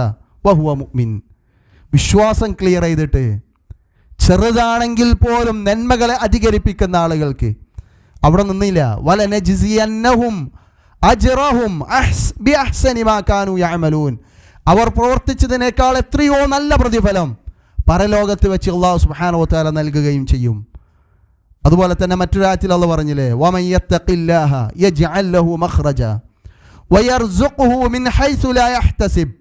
വഹുവ മുഅ്മിൻ. വിശ്വാസം ക്ലിയർ ചെയ്തിട്ട് ചെറുതാണെങ്കിൽ പോലും നന്മകളെ അധികരിപ്പിക്കുന്ന ആളുകൾക്ക് അവിടെ നിന്നില്ല. വലനജ്സിയന്നഹും അജ്റഹും ബിഅഹ്സനി മാ കാനൂ യഅമലൂൻ. അവർ പ്രവർത്തിച്ചതിനേക്കാൾ എത്രയോ നല്ല പ്രതിഫലം പരലോകത്ത് വെച്ച് അല്ലാഹു സുബ്ഹാനഹു വ തആല നൽകുകയും ചെയ്യും. അതുപോലെ തന്നെ മറ്റൊരു ആയത്തിൽ അല്ലാഹു പറഞ്ഞില്ലേ, വമൻ യത്തഖില്ലാഹ യജ്അൽ ലഹു മഖ്റജ വയർസുഖുഹു മിൻ ഹൈസു ലാ യഹ്തസിബ്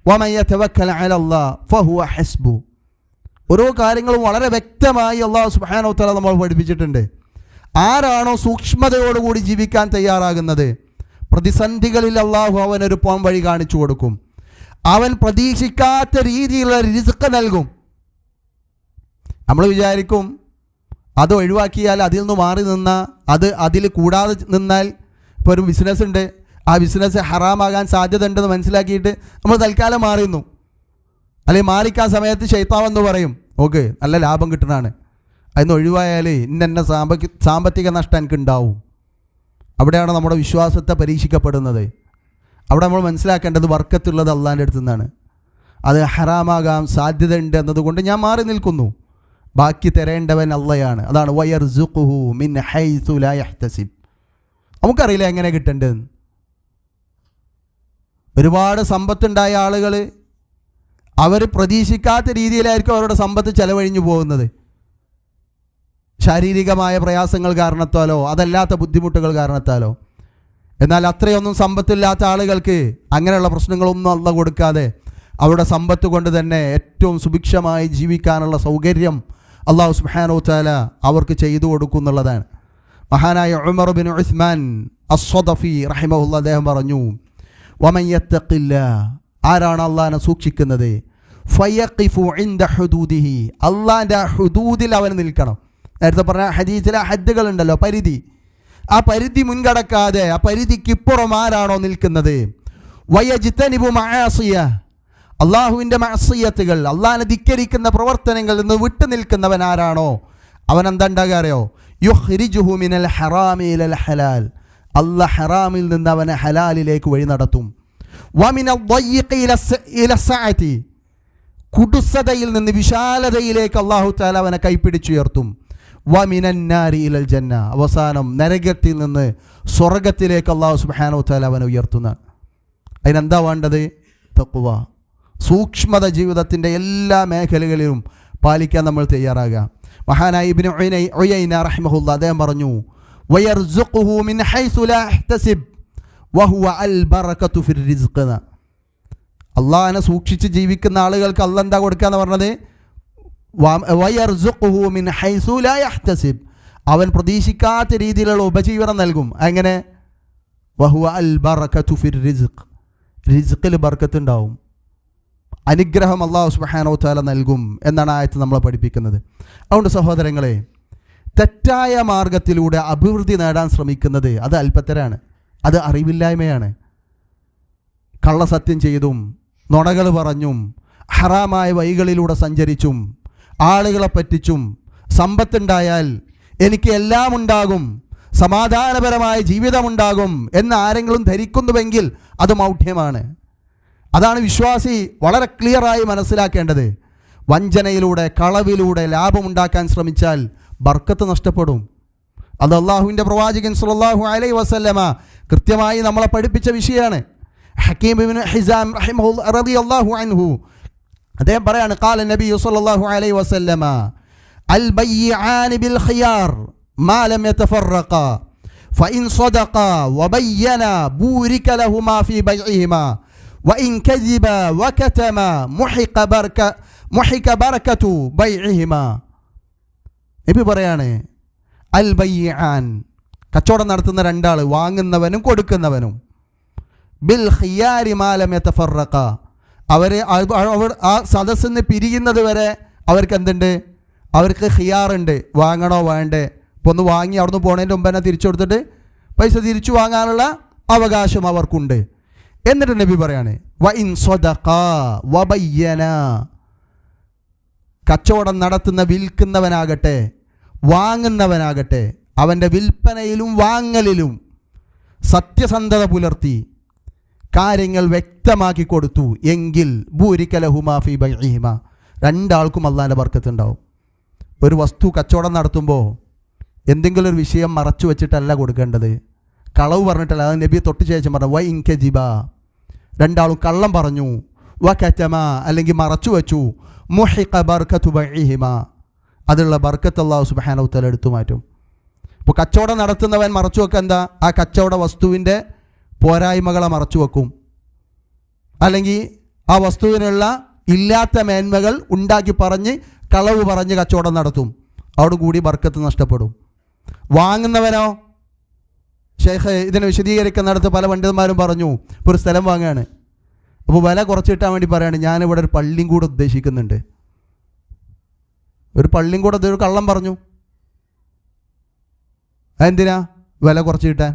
വമൻ യതവക്കൽ അലല്ലാഹ് ഫഹുവ ഹസ്ബു. ഓരോ കാര്യങ്ങളും വളരെ വ്യക്തമായി അല്ലാഹു സുബ്ഹാനഹു വ തആല നമ്മൾ പഠിപ്പിച്ചിട്ടുണ്ട്. ആരാണോ സൂക്ഷ്മതയോടുകൂടി ജീവിക്കാൻ തയ്യാറാകുന്നത്, പ്രതിസന്ധികളിൽ അല്ലാഹു അവനൊരു പോം വഴി കാണിച്ചു കൊടുക്കും. അവൻ പ്രതീക്ഷിക്കാത്ത രീതിയിലുള്ള റിസ്ക് നൽകും. നമ്മൾ വിചാരിക്കും അത് ഒഴിവാക്കിയാൽ അതിൽ നിന്ന് മാറി നിന്നാൽ, അതിൽ കൂടാതെ നിന്നാൽ, ഇപ്പോൾ ഒരു ബിസിനസ് ഉണ്ട്, ആ ബിസിനസ് ഹറാമാകാൻ സാധ്യത ഉണ്ടെന്ന് മനസ്സിലാക്കിയിട്ട് നമ്മൾ തൽക്കാലം മാറിയുന്നു. അല്ലെങ്കിൽ മാറിക്കാൻ സമയത്ത് ശൈത്താവെന്ന് പറയും, ഓക്കെ നല്ല ലാഭം കിട്ടണതാണ്, അതിന് ഒഴിവായാൽ ഇന്ന സാമ്പത്തിക നഷ്ടം എനിക്ക് ഉണ്ടാവും. അവിടെയാണ് നമ്മുടെ വിശ്വാസത്തെ പരീക്ഷിക്കപ്പെടുന്നത്. അവിടെ നമ്മൾ മനസ്സിലാക്കേണ്ടത് ബർക്കത്തുള്ളത് അള്ളാൻ്റെ അടുത്തു നിന്നാണ്. അത് ഹറാമാകാൻ സാധ്യതയുണ്ട് എന്നതുകൊണ്ട് ഞാൻ മാറി നിൽക്കുന്നു. ബാക്കി തരേണ്ടവൻ അള്ളയാണ്. അതാണ് വയർസുഖുഹു മിൻ ഹൈസു ലാ യഹ്തസിബ്. നമുക്കറിയില്ല എങ്ങനെ കിട്ടേണ്ടതെന്ന്. ഒരുപാട് സമ്പത്തുണ്ടായ ആളുകൾ അവർ പ്രതീക്ഷിക്കാത്ത രീതിയിലായിരിക്കും അവരുടെ സമ്പത്ത് ചെലവഴിഞ്ഞു പോകുന്നത്. ശാരീരികമായ പ്രയാസങ്ങൾ കാരണത്താലോ അതല്ലാത്ത ബുദ്ധിമുട്ടുകൾ കാരണത്താലോ. എന്നാൽ അത്രയൊന്നും സമ്പത്തില്ലാത്ത ആളുകൾക്ക് അങ്ങനെയുള്ള പ്രശ്നങ്ങളൊന്നും അല്ലാഹു കൊടുക്കാതെ അവരുടെ സമ്പത്ത് കൊണ്ട് തന്നെ ഏറ്റവും സുഭിക്ഷമായി ജീവിക്കാനുള്ള സൗകര്യം അല്ലാഹു സുബ്ഹാനഹു വ തആല അവർക്ക് ചെയ്തു കൊടുക്കുന്നുള്ളതാണ്. മഹാനായ ഉമർ ബിൻ ഉസ്മാൻ അസ്സദഫി റഹിമഹുല്ലാഹ് അദ്ദേഹം പറഞ്ഞു, വമൻ യത്തഖില്ലാഹ്, ആരാണ് അള്ളാഹിനെ സൂക്ഷിക്കുന്നത്, ഫയഖിഫു ഇൻദ ഹുദൂദിഹി, അള്ളാഹിൻ്റെ ഹുദൂദിൽ അവൻ നിൽക്കണം. നേരത്തെ പറഞ്ഞ ഹദീസിലെ ഹദ്ദുകളുണ്ടല്ലോ, പരിധി. ആ പരിധി മുൻകടക്കാതെ ആ പരിധിക്കിപ്പുറം ആരാണോ നിൽക്കുന്നത്, വയജ്തനിബു മആസിയ, അള്ളാഹുവിൻ്റെ മഅസിയത്തുകൾ, അള്ളാഹിനെ ധിക്കരിക്കുന്ന പ്രവർത്തനങ്ങളിൽ നിന്ന് വിട്ടു നിൽക്കുന്നവൻ ആരാണോ അവൻ എന്താ ഉണ്ടാകുക അറിയോ? യുഖ്രിജുഹു മിനൽ ഹറാമി ഇലൽ ഹലാൽ, അള്ളാഹ് ഹറാമിൽ നിന്ന് അവനെ ഹലാലിലേക്ക് വഴി നടത്തും. വമിനൽ ളയ്യിഖി ഇല സഅതി, കുടുസതയിൽ നിന്ന് വിശാലതയിലേക്ക് അള്ളാഹു തആല അവനെ കൈപ്പിടിച്ചുയർത്തും. വമിനന്നാരി ഇലൽ ജന്ന, അവസാനം നരകത്തിൽ നിന്ന് സ്വർഗത്തിലേക്ക് അള്ളാഹു സുബ്ഹാനഹു തആല അവനെ ഉയർത്തുന്ന. അതിനെന്താ വേണ്ടത്? തഖ്വ, സൂക്ഷ്മത ജീവിതത്തിൻ്റെ എല്ലാ മേഖലകളിലും പാലിക്കാൻ നമ്മൾ തയ്യാറാകുക. മഹാനായ ഇബ്നു ഉയൈന റഹിമഹുല്ലാ അദ്ദേഹം പറഞ്ഞു, വയർസുഖുഹു മിൻ ഹൈസു ലാ യഹ്തസിബ് വഹുവ അൽ ബറകതു ഫിർ റിസ്ഖ്. അള്ളാഹിനെ സൂക്ഷിച്ച് ജീവിക്കുന്ന ആളുകൾക്ക് അള്ളാഹ് എന്താ കൊടുക്കുക എന്ന് പറഞ്ഞത്? വയർസുഖുഹു മിൻ ഹൈസു ലാ യഹ്തസിബ്, അവൻ പ്രതീക്ഷിക്കാത്ത രീതിയിലുള്ള ഉപജീവനം നൽകും. എങ്ങനെ? വഹുവ അൽ ബറകതു ഫിർ റിസ്ഖ്, റിസ്ഖിൽ ബർക്കത്ത് ഉണ്ടാവും, അനുഗ്രഹം അല്ലാഹു സുബ്ഹാനഹു വ തആല നൽകും എന്നാണ് ആയത്ത് നമ്മളെ പഠിപ്പിക്കുന്നത്. അതുകൊണ്ട് സഹോദരങ്ങളെ, തെറ്റായ മാർഗത്തിലൂടെ അഭിവൃദ്ധി നേടാൻ ശ്രമിക്കുന്നത് അത് അല്പത്തരാണ്, അത് അറിവില്ലായ്മയാണ്. കള്ളസത്യം ചെയ്തും നുണകൾ പറഞ്ഞും ഹറാമായ വഴികളിലൂടെ സഞ്ചരിച്ചും ആളുകളെ പറ്റിച്ചും സമ്പത്തുണ്ടായാൽ എനിക്ക് എല്ലാം ഉണ്ടാകും, സമാധാനപരമായ ജീവിതമുണ്ടാകും എന്ന് ആരെങ്കിലും ധരിക്കുന്നുവെങ്കിൽ അത് മൗഢ്യമാണ്. അതാണ് വിശ്വാസി വളരെ ക്ലിയറായി മനസ്സിലാക്കേണ്ടത്. വഞ്ചനയിലൂടെ കളവിലൂടെ ലാഭമുണ്ടാക്കാൻ ശ്രമിച്ചാൽ ബർക്കത്ത് നഷ്ടപ്പെടും. അത് അള്ളാഹുവിൻ്റെ പ്രവാചകൻ സ്വല്ലല്ലാഹു അലൈഹി വസല്ലമ കൃത്യമായി നമ്മളെ പഠിപ്പിച്ച വിഷയമാണ്. ഹക്കീം ഇബ്നു ഹിസാം റളിയല്ലാഹു അൻഹു അദ്ദേഹം പറയാണ്, ഖാല നബി സ്വല്ലല്ലാഹു അലൈഹി വസല്ലമ അൽ ബയ്യിആനി ബിൽ ഖിയാർ മാ ലം യതഫറഖാ ഫഇൻ സദഖാ വബയ്യനാ ബൂരിക ലഹുമാ ഫീ ബൈഇഹിമാ വഇൻ കദിബാ വകതമാ മുഹിക ബറകതു ബൈഇഹിമാ. നബി പറയാണ്, അൽ ബയ്യിആൻ, കച്ചവടം നടത്തുന്ന രണ്ടാൾ, വാങ്ങുന്നവനും കൊടുക്കുന്നവനും, ബിൽ ഖിയാരി മാ ലം യതഫറഖാ, അവർ ആ സദസ്സിൽ നിന്ന് പിരിയുന്നത് വരെ അവർക്ക് എന്തുണ്ട്? അവർക്ക് ഖിയാറുണ്ട്, വാങ്ങണോ വേണ്ടേ. ഇപ്പോൾ ഒന്ന് വാങ്ങി അവിടുന്ന് പോണതിൻ്റെ മുമ്പ് തന്നെ തിരിച്ചു കൊടുത്തിട്ട് പൈസ തിരിച്ചു വാങ്ങാനുള്ള അവകാശം അവർക്കുണ്ട്. എന്നിട്ട് നബി പറയാണ്, വഇൻ സദഖാ വബയ്യനാ, കച്ചവടം നടത്തുന്ന വിൽക്കുന്നവനാകട്ടെ വാങ്ങുന്നവനാകട്ടെ അവൻ്റെ വിൽപ്പനയിലും വാങ്ങലിലും സത്യസന്ധത പുലർത്തി കാര്യങ്ങൾ വ്യക്തമാക്കി കൊടുത്തു എങ്കിൽ ബൂരിക ലഹുമാ ഫീ ബൈഇഹിമാ, രണ്ടാൾക്കും അള്ളാഹിൻ്റെ ബർക്കത്ത് ഉണ്ടാവും. ഒരു വസ്തു കച്ചവടം നടത്തുമ്പോൾ എന്തെങ്കിലും ഒരു വിഷയം മറച്ചു വെച്ചിട്ടല്ല കൊടുക്കേണ്ടത്, കളവ് പറഞ്ഞിട്ടല്ല. അത് നബി തൊട്ട് ശേഷം പറഞ്ഞു, വഇൻ കദിബാ, രണ്ടാളും കള്ളം പറഞ്ഞു, വകതമാ, അല്ലെങ്കിൽ മറച്ചു വെച്ചു, മുഹിക ബർകതു ബൈഇഹിമാ, അതിലുള്ള ബർക്കത്ത് അല്ലാഹു സുബ്ഹാനഹു വ തആല എടുത്തു മാറ്റും. ഇപ്പോൾ കച്ചവടം നടത്തുന്നവൻ മറച്ചു വെക്കുക എന്താ? ആ കച്ചവട വസ്തുവിൻ്റെ പോരായ്മകളെ മറച്ചു വെക്കും, അല്ലെങ്കിൽ ആ വസ്തുവിനുള്ള ഇല്ലാത്ത മേന്മകൾ ഉണ്ടാക്കി പറഞ്ഞ് കളവ് പറഞ്ഞ് കച്ചവടം നടത്തും. അതോടുകൂടി ബർക്കത്ത് നഷ്ടപ്പെടും. വാങ്ങുന്നവനോ, ഷെയ്ഖ് ഇതിനെ വിശദീകരിക്കുന്നിടത്ത് പല പണ്ഡിതന്മാരും പറഞ്ഞു, ഇപ്പോൾ ഒരു സ്ഥലം വാങ്ങുകയാണ്, അപ്പോൾ വില കുറച്ച് കിട്ടാൻ വേണ്ടി പറയുകയാണ്, ഞാനിവിടെ ഒരു പള്ളിയും കൂടെ ഉദ്ദേശിക്കുന്നുണ്ട്. ഒരു പള്ളിയും കൂടെ ഒരു കള്ളം പറഞ്ഞു, അതെന്തിനാ? വില കുറച്ച് കിട്ടാൻ.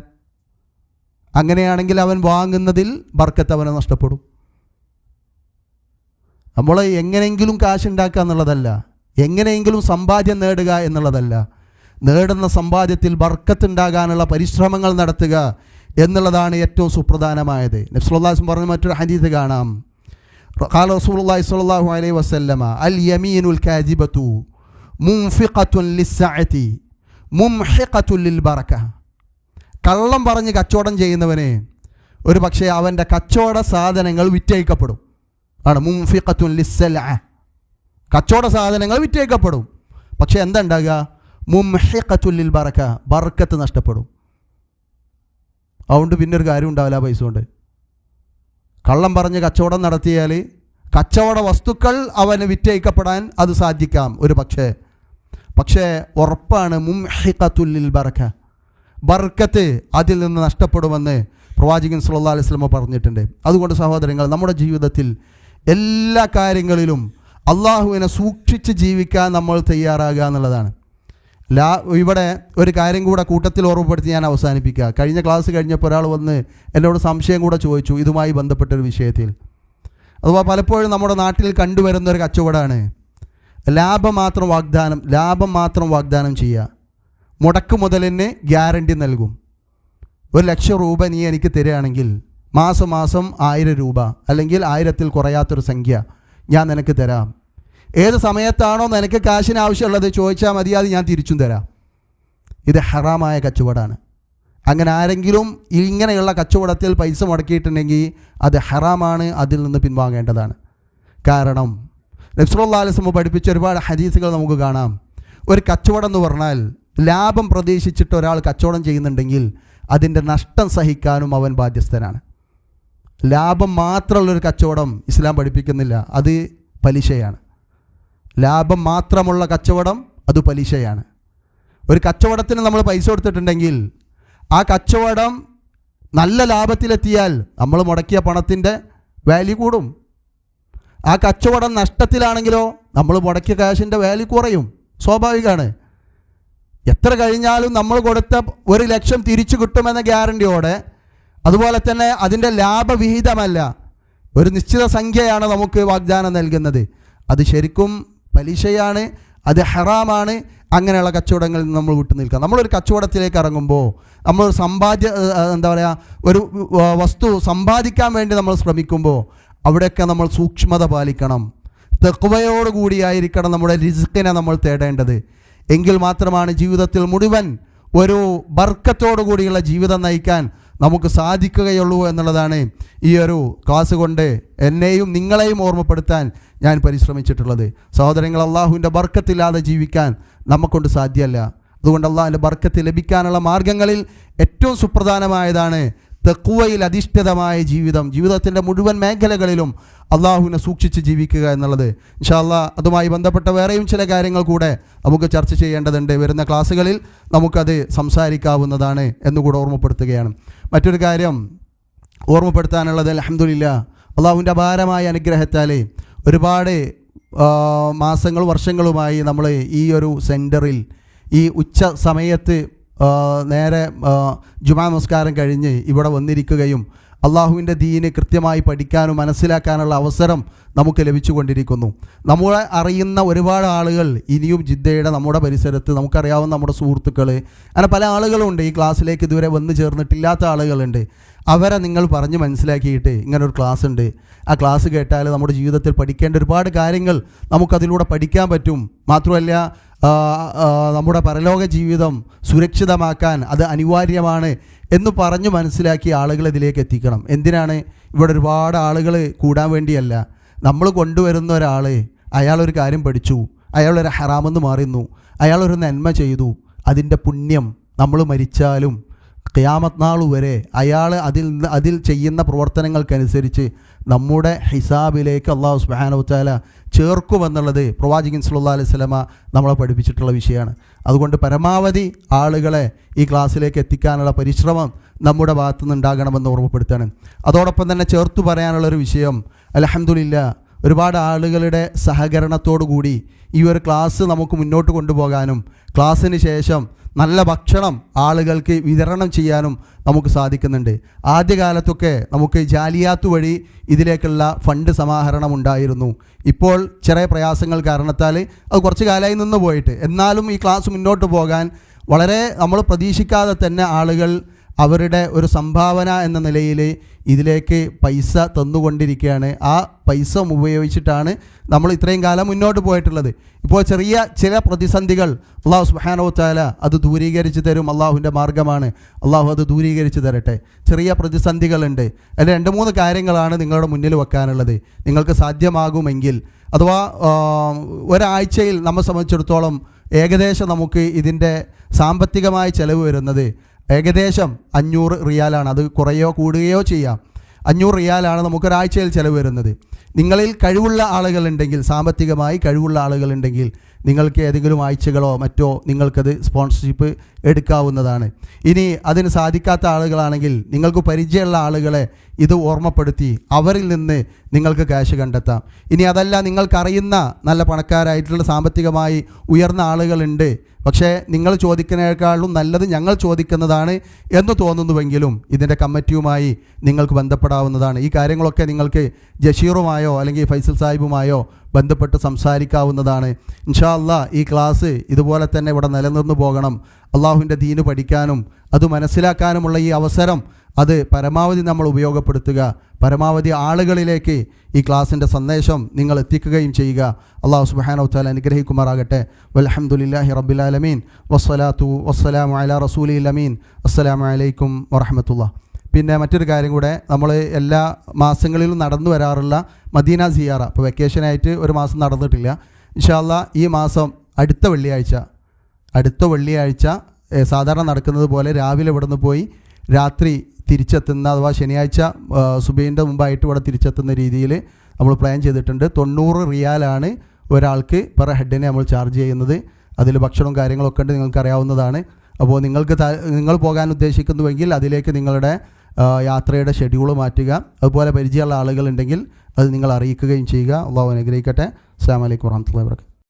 അങ്ങനെയാണെങ്കിൽ അവൻ വാങ്ങുന്നതിൽ ബർക്കത്ത് അവന് നഷ്ടപ്പെടും. നമ്മൾ എങ്ങനെയെങ്കിലും കാശുണ്ടാക്കുക എന്നുള്ളതല്ല, എങ്ങനെയെങ്കിലും സമ്പാദ്യം നേടുക എന്നുള്ളതല്ല, നേടുന്ന സമ്പാദ്യത്തിൽ ബർക്കത്ത് ഉണ്ടാകാനുള്ള പരിശ്രമങ്ങൾ നടത്തുക എന്നുള്ളതാണ് ഏറ്റവും സുപ്രധാനമായത്. നബി സല്ലല്ലാഹു അലൈഹി വസല്ലം പറഞ്ഞ മറ്റൊരു ഹദീസ് കാണാം, ഖാല റസൂലുള്ളാഹി സ്വല്ലല്ലാഹു അലൈഹി വസല്ലമ അൽ യമീനുൽ കാദിബതു മുൻഫിഖത്തുൻ ലിസ്സഅതി മുംഹിഖത്തുൻ ലിൽ ബറക. കള്ളം പറഞ്ഞ് കച്ചവടം ചെയ്യുന്നവന് ഒരു പക്ഷേ അവൻ്റെ കച്ചവട സാധനങ്ങൾ വിറ്റഴിക്കപ്പെടും. ആണ് മുംഫിഖത്തുൻ ലിസ്സലഅ, കച്ചവട സാധനങ്ങൾ വിറ്റഴിക്കപ്പെടും. പക്ഷേ എന്താ ഉണ്ടാകുക? മുംഹിഖത്തുൻ ലിൽ ബറക, ബർക്കത്ത് നഷ്ടപ്പെടും. അതുകൊണ്ട് പിന്നെ ഒരു കാര്യം ഉണ്ടാവില്ല പൈസ കൊണ്ട്. കള്ളം പറഞ്ഞ് കച്ചവടം നടത്തിയാൽ കച്ചവട വസ്തുക്കൾ അവന് വിറ്റഴിക്കപ്പെടാൻ അത് സാധിക്കാം ഒരു പക്ഷേ ഉറപ്പാണ് മുംഹിഖത്തുൻ ലിൽ ബറക, ബർക്കത്ത് അതിൽ നിന്ന് നഷ്ടപ്പെടുമെന്ന് പ്രവാചകൻ സല്ലല്ലാഹു അലൈഹി വസല്ലം പറഞ്ഞിട്ടുണ്ട്. അതുകൊണ്ട് സഹോദരങ്ങൾ, നമ്മുടെ ജീവിതത്തിൽ എല്ലാ കാര്യങ്ങളിലും അള്ളാഹുവിനെ സൂക്ഷിച്ച് ജീവിക്കാൻ നമ്മൾ തയ്യാറാകുക എന്നുള്ളതാണ്. ഇവിടെ ഒരു കാര്യം കൂടെ കൂട്ടത്തിൽ ഓർമ്മപ്പെടുത്തി ഞാൻ അവസാനിപ്പിക്കുക. കഴിഞ്ഞ ക്ലാസ് കഴിഞ്ഞപ്പോൾ ഒരാൾ വന്ന് എന്നോട് സംശയം കൂടെ ചോദിച്ചു ഇതുമായി ബന്ധപ്പെട്ടൊരു വിഷയത്തിൽ. അഥവാ പലപ്പോഴും നമ്മുടെ നാട്ടിൽ കണ്ടുവരുന്നൊരു കച്ചവടമാണ് ലാഭം മാത്രം വാഗ്ദാനം ചെയ്യുക. മുടക്ക് മുതലിന് ഗ്യാരണ്ടി നൽകും. 1,00,000 രൂപ നീ എനിക്ക് തരികയാണെങ്കിൽ മാസം 1000 രൂപ അല്ലെങ്കിൽ 1000-ൽ കുറയാത്തൊരു സംഖ്യ ഞാൻ നിനക്ക് തരാം. ഏത് സമയത്താണോ നിനക്ക് കാശിന് ആവശ്യമുള്ളത് ചോദിച്ചാൽ മതി, അത് ഞാൻ തിരിച്ചും തരാം. ഇത് ഹറാമായ കച്ചവടമാണ്. അങ്ങനെ ആരെങ്കിലും ഇങ്ങനെയുള്ള കച്ചവടത്തിൽ പൈസ മുടക്കിയിട്ടുണ്ടെങ്കിൽ അത് ഹറാമാണ്, അതിൽ നിന്ന് പിൻവാങ്ങേണ്ടതാണ്. കാരണം നബി സല്ലല്ലാഹു അലൈഹി വസല്ലം പഠിപ്പിച്ച ഒരുപാട് ഹദീസുകൾ നമുക്ക് കാണാം. ഒരു കച്ചവടം എന്ന് പറഞ്ഞാൽ ലാഭം പ്രതീക്ഷിച്ചിട്ട് ഒരാൾ കച്ചവടം ചെയ്യുന്നുണ്ടെങ്കിൽ അതിൻ്റെ നഷ്ടം സഹിക്കാനും അവൻ ബാധ്യസ്ഥനാണ്. ലാഭം മാത്രമുള്ളൊരു കച്ചവടം ഇസ്ലാം പഠിപ്പിക്കുന്നില്ല, അത് പലിശയാണ്. ലാഭം മാത്രമുള്ള കച്ചവടം അത് പലിശയാണ്. ഒരു കച്ചവടത്തിന് നമ്മൾ പൈസ കൊടുത്തിട്ടുണ്ടെങ്കിൽ ആ കച്ചവടം നല്ല ലാഭത്തിലെത്തിയാൽ നമ്മൾ മുടക്കിയ പണത്തിൻ്റെ വാല്യൂ കൂടും. ആ കച്ചവടം നഷ്ടത്തിലാണെങ്കിലോ നമ്മൾ മുടക്കിയ കാശിൻ്റെ വാല്യൂ കുറയും. സ്വാഭാവികമാണ്. എത്ര കഴിഞ്ഞാലും നമ്മൾ കൊടുത്ത 1,00,000 തിരിച്ചു കിട്ടുമെന്ന ഗ്യാരണ്ടിയോടെ, അതുപോലെ തന്നെ അതിൻ്റെ ലാഭവിഹിതമല്ല, ഒരു നിശ്ചിത സംഖ്യയാണ് നമുക്ക് വാഗ്ദാനം നൽകുന്നത്. അത് ശരിക്കും പലിശയാണ്, അത് ഹറാമാണ്. അങ്ങനെയുള്ള കച്ചവടങ്ങളിൽ നിന്ന് നമ്മൾ വിട്ടു നിൽക്കുക. നമ്മളൊരു കച്ചവടത്തിലേക്ക് ഇറങ്ങുമ്പോൾ നമ്മൾ ഒരു വസ്തു സമ്പാദിക്കാൻ വേണ്ടി നമ്മൾ ശ്രമിക്കുമ്പോൾ അവിടെയൊക്കെ നമ്മൾ സൂക്ഷ്മത പാലിക്കണം. തഖ്വയോടുകൂടിയായിരിക്കണം നമ്മുടെ റിസ്ക്കിനെ നമ്മൾ തേടേണ്ടത്. എങ്കിൽ മാത്രമാണ് ജീവിതത്തിൽ മുഴുവൻ ഒരു ബർക്കത്തോടു കൂടിയുള്ള ജീവിതം നയിക്കാൻ നമുക്ക് സാധിക്കുകയുള്ളൂ എന്നുള്ളതാണ് ഈ ഒരു ക്ലാസ് കൊണ്ട് എന്നെയും നിങ്ങളെയും ഓർമ്മപ്പെടുത്താൻ ഞാൻ പരിശ്രമിച്ചിട്ടുള്ളത്. സഹോദരങ്ങൾ, അള്ളാഹുവിൻ്റെ ബർക്കത്തില്ലാതെ ജീവിക്കാൻ നമുക്കൊണ്ട് സാധ്യമല്ല. അതുകൊണ്ട് അള്ളാഹുവിൻ്റെ ബർക്കത്ത് ലഭിക്കാനുള്ള മാർഗങ്ങളിൽ ഏറ്റവും സുപ്രധാനമായതാണ് തഖ്വയിൽ അധിഷ്ഠിതമായ ജീവിതം. ജീവിതത്തിൻ്റെ മുഴുവൻ മേഖലകളിലും അള്ളാഹുവിനെ സൂക്ഷിച്ച് ജീവിക്കുക എന്നുള്ളത്. ഇൻഷാ അല്ലാഹ് അതുമായി ബന്ധപ്പെട്ട വേറെയും ചില കാര്യങ്ങൾ കൂടെ നമുക്ക് ചർച്ച ചെയ്യേണ്ടതുണ്ട്. വരുന്ന ക്ലാസ്സുകളിൽ നമുക്കത് സംസാരിക്കാവുന്നതാണ് എന്നുകൂടെ ഓർമ്മപ്പെടുത്തുകയാണ്. മറ്റൊരു കാര്യം ഓർമ്മപ്പെടുത്താനുള്ളത്, അൽഹംദുലില്ലാഹ് അള്ളാഹുവിൻ്റെ അപാരമായ അനുഗ്രഹത്താൽ ഒരുപാട് മാസങ്ങളും വർഷങ്ങളുമായി നമ്മൾ ഈ ഒരു സെൻറ്ററിൽ ഈ ഉച്ച സമയത്ത് നേരെ ജുമാ നമസ്കാരം കഴിഞ്ഞ് ഇവിടെ വന്നിരിക്കുകയും അള്ളാഹുവിൻ്റെ ദീന് കൃത്യമായി പഠിക്കാനും മനസ്സിലാക്കാനുള്ള അവസരം നമുക്ക് ലഭിച്ചുകൊണ്ടിരിക്കുന്നു. നമ്മളെ അറിയുന്ന ഒരുപാട് ആളുകൾ ഇനിയും ജിദ്ദയുടെ നമ്മുടെ പരിസരത്ത് നമുക്കറിയാവുന്ന നമ്മുടെ സുഹൃത്തുക്കൾ, അങ്ങനെ പല ആളുകളുണ്ട്. ഈ ക്ലാസ്സിലേക്ക് ഇതുവരെ വന്നു ചേർന്നിട്ടില്ലാത്ത ആളുകളുണ്ട്. അവരെ നിങ്ങൾ പറഞ്ഞ് മനസ്സിലാക്കിയിട്ട് ഇങ്ങനൊരു ക്ലാസ് ഉണ്ട്, ആ ക്ലാസ് കേട്ടാൽ നമ്മുടെ ജീവിതത്തിൽ പഠിക്കേണ്ട ഒരുപാട് കാര്യങ്ങൾ നമുക്കതിലൂടെ പഠിക്കാൻ പറ്റും. മാത്രമല്ല നമ്മുടെ പരലോക ജീവിതം സുരക്ഷിതമാക്കാൻ അത് അനിവാര്യമാണ് എന്ന് പറഞ്ഞു മനസ്സിലാക്കി ആളുകൾ ഇതിലേക്ക് എത്തിക്കണം. എന്തിനാണ്? ഇവിടെ ഒരുപാട് ആളുകൾ കൂടാൻ വേണ്ടിയല്ല. നമ്മൾ കൊണ്ടുവരുന്ന ഒരാൾ, അയാളൊരു കാര്യം പഠിച്ചു, അയാളൊരു ഹറാമെന്ന് മാറുന്നു, അയാളൊരു നന്മ ചെയ്തു, അതിൻ്റെ പുണ്യം നമ്മൾ മരിച്ചാലും ഖിയാമത്ത് നാൾ വരെ അയാൾ അതിൽ ചെയ്യുന്ന പ്രവർത്തനങ്ങൾക്കനുസരിച്ച് നമ്മുടെ ഹിസാബിലേക്ക് അല്ലാഹു സുബ്ഹാനഹു വ തആല ചേർക്കുമെന്നുള്ളത് പ്രവാചകൻ സല്ലല്ലാഹു അലൈഹി വസല്ലമ നമ്മളെ പഠിപ്പിച്ചിട്ടുള്ള വിഷയമാണ്. അതുകൊണ്ട് പരമാവധി ആളുകളെ ഈ ക്ലാസ്സിലേക്ക് എത്തിക്കാനുള്ള പരിശ്രമം നമ്മുടെ ഭാഗത്തുനിന്ന് ഉണ്ടാകണമെന്ന് ഓർമ്മപ്പെടുത്താണ്. അതോടൊപ്പം തന്നെ ചേർത്തു പറയാനുള്ളൊരു വിഷയം, അൽഹംദുലില്ലാഹ് ഒരുപാട് ആളുകളുടെ സഹകരണത്തോടു കൂടി ഈ ഒരു ക്ലാസ് നമുക്ക് മുന്നോട്ട് കൊണ്ടുപോകാനും ക്ലാസ്സിന് ശേഷം നല്ല ഭക്ഷണം ആളുകൾക്ക് വിതരണം ചെയ്യാനും നമുക്ക് സാധിക്കുന്നുണ്ട്. ആദ്യകാലത്തൊക്കെ നമുക്ക് ജാലിയാത്ത് വഴി ഇതിലേക്കുള്ള ഫണ്ട് സമാഹരണം ഉണ്ടായിരുന്നു. ഇപ്പോൾ ചെറിയ പ്രയാസങ്ങൾ കാരണത്താൽ അത് കുറച്ച് കാലമായി നിന്ന് പോയിട്ട്, എന്നാലും ഈ ക്ലാസ് മുന്നോട്ട് പോകാൻ വളരെ നമ്മൾ പ്രതീക്ഷിക്കാതെ തന്നെ ആളുകൾ അവരുടെ ഒരു സംഭാവന എന്ന നിലയിൽ ഇതിലേക്ക് പൈസ തന്നുകൊണ്ടിരിക്കുകയാണ്. ആ പൈസ ഉപയോഗിച്ചിട്ടാണ് നമ്മൾ ഇത്രയും കാലം മുന്നോട്ട് പോയിട്ടുള്ളത്. ഇപ്പോൾ ചെറിയ ചില പ്രതിസന്ധികൾ അല്ലാഹു സുബ്ഹാനഹു വ തആല അത് ദൂരീകരിച്ച് തരും. അള്ളാഹുവിൻ്റെ മാർഗ്ഗമാണ്, അള്ളാഹു അത് ദൂരീകരിച്ച് തരട്ടെ. ചെറിയ പ്രതിസന്ധികളുണ്ട്. അതിൽ 2-3 കാര്യങ്ങളാണ് നിങ്ങളുടെ മുന്നിൽ വെക്കാനുള്ളത്. നിങ്ങൾക്ക് സാധ്യമാകുമെങ്കിൽ, അഥവാ ഒരാഴ്ചയിൽ നമ്മെ സംബന്ധിച്ചിടത്തോളം ഏകദേശം നമുക്ക് ഇതിൻ്റെ സാമ്പത്തികമായ ചിലവ് വരുന്നത് ഏകദേശം 500 റിയാലാണ്. അത് കുറയോ കൂടുകയോ ചെയ്യാം. 500 റിയാലാണ് നമുക്കൊരാഴ്ചയിൽ ചിലവ് വരുന്നത്. നിങ്ങളിൽ കഴിവുള്ള ആളുകളുണ്ടെങ്കിൽ, സാമ്പത്തികമായി കഴിവുള്ള ആളുകളുണ്ടെങ്കിൽ നിങ്ങൾക്ക് ഏതെങ്കിലും ആഴ്ചകളോ മറ്റോ നിങ്ങൾക്കത് സ്പോൺസർഷിപ്പ് എടുക്കാവുന്നതാണ്. ഇനി അതിന് സാധിക്കാത്ത ആളുകളാണെങ്കിൽ നിങ്ങൾക്ക് പരിചയമുള്ള ആളുകളെ ഇത് ഓർമ്മപ്പെടുത്തി അവരിൽ നിന്ന് നിങ്ങൾക്ക് ക്യാഷ് കണ്ടെത്താം. ഇനി അതല്ല, നിങ്ങൾക്കറിയുന്ന നല്ല പണക്കാരായിട്ടുള്ള സാമ്പത്തികമായി ഉയർന്ന ആളുകളുണ്ട്, പക്ഷേ നിങ്ങൾ ചോദിക്കുന്നതിനേക്കാളും നല്ലത് ഞങ്ങൾ ചോദിക്കുന്നതാണ് എന്ന് തോന്നുന്നുവെങ്കിലും ഇതിൻ്റെ കമ്മിറ്റിയുമായി നിങ്ങൾക്ക് ബന്ധപ്പെടാവുന്നതാണ്. ഈ കാര്യങ്ങളൊക്കെ നിങ്ങൾക്ക് ജഷീറുമായോ അല്ലെങ്കിൽ ഫൈസൽ സാഹിബുമായോ ബന്ധപ്പെട്ട് സംസാരിക്കാവുന്നതാണ്. ഇൻഷാ അല്ലാഹ് ഈ ക്ലാസ് ഇതുപോലെ തന്നെ ഇവിടെ നിലനിന്ന് പോകണം. അള്ളാഹുവിൻ്റെ ദീന് പഠിക്കാനും അത് മനസ്സിലാക്കാനുമുള്ള ഈ അവസരം അത് പരമാവധി നമ്മൾ ഉപയോഗപ്പെടുത്തുക. പരമാവധി ആളുകളിലേക്ക് ഈ ക്ലാസിൻ്റെ സന്ദേശം നിങ്ങൾ എത്തിക്കുകയും ചെയ്യുക. അള്ളാഹു സുബ്ഹാനഹു വ തആല അനുഗ്രഹിക്കുമാറാകട്ടെ. വൽഹംദുലില്ലാഹി റബ്ബിൽ ആലമീൻ വസ്സലാത്തു വസ്സലാമു അലാ റസൂലിൽ അമീൻ. അസ്സലാമു അലൈക്കും വറഹ്മത്തുള്ളാഹി. പിന്നെ മറ്റൊരു കാര്യം കൂടെ, നമ്മൾ എല്ലാ മാസങ്ങളിലും നടന്നു വരാറുള്ള മദീന സിയാറ ഇപ്പോൾ വെക്കേഷനായിട്ട് ഒരു മാസം നടന്നിട്ടില്ല. ഇൻഷാ അല്ലാഹ് ഈ മാസം അടുത്ത വെള്ളിയാഴ്ച സാധാരണ നടക്കുന്നത് പോലെ രാവിലെ ഇവിടുന്ന് പോയി രാത്രി തിരിച്ചെത്തുന്ന, അഥവാ ശനിയാഴ്ച സുബഹിൻ്റെ മുമ്പായിട്ട് ഇവിടെ തിരിച്ചെത്തുന്ന രീതിയിൽ നമ്മൾ പ്ലാൻ ചെയ്തിട്ടുണ്ട്. 90 റിയാലാണ് ഒരാൾക്ക് പെർ ഹെഡിനെ നമ്മൾ ചാർജ് ചെയ്യുന്നത്. അതിൽ ഭക്ഷണവും കാര്യങ്ങളൊക്കെ ഉണ്ട്, നിങ്ങൾക്കറിയാവുന്നതാണ്. അപ്പോൾ നിങ്ങൾ പോകാൻ ഉദ്ദേശിക്കുന്നുവെങ്കിൽ അതിലേക്ക് നിങ്ങളുടെ യാത്രയുടെ ഷെഡ്യൂൾ മാറ്റുക. അതുപോലെ പരിചയമുള്ള ആളുകളുണ്ടെങ്കിൽ അത് നിങ്ങൾ അറിയിക്കുകയും ചെയ്യുക. അള്ളാഹു അനുഗ്രഹിക്കട്ടെ. അസ്സലാമു അലൈക്കും വറഹ്മത്തുള്ളാഹി വബറകാതുഹു.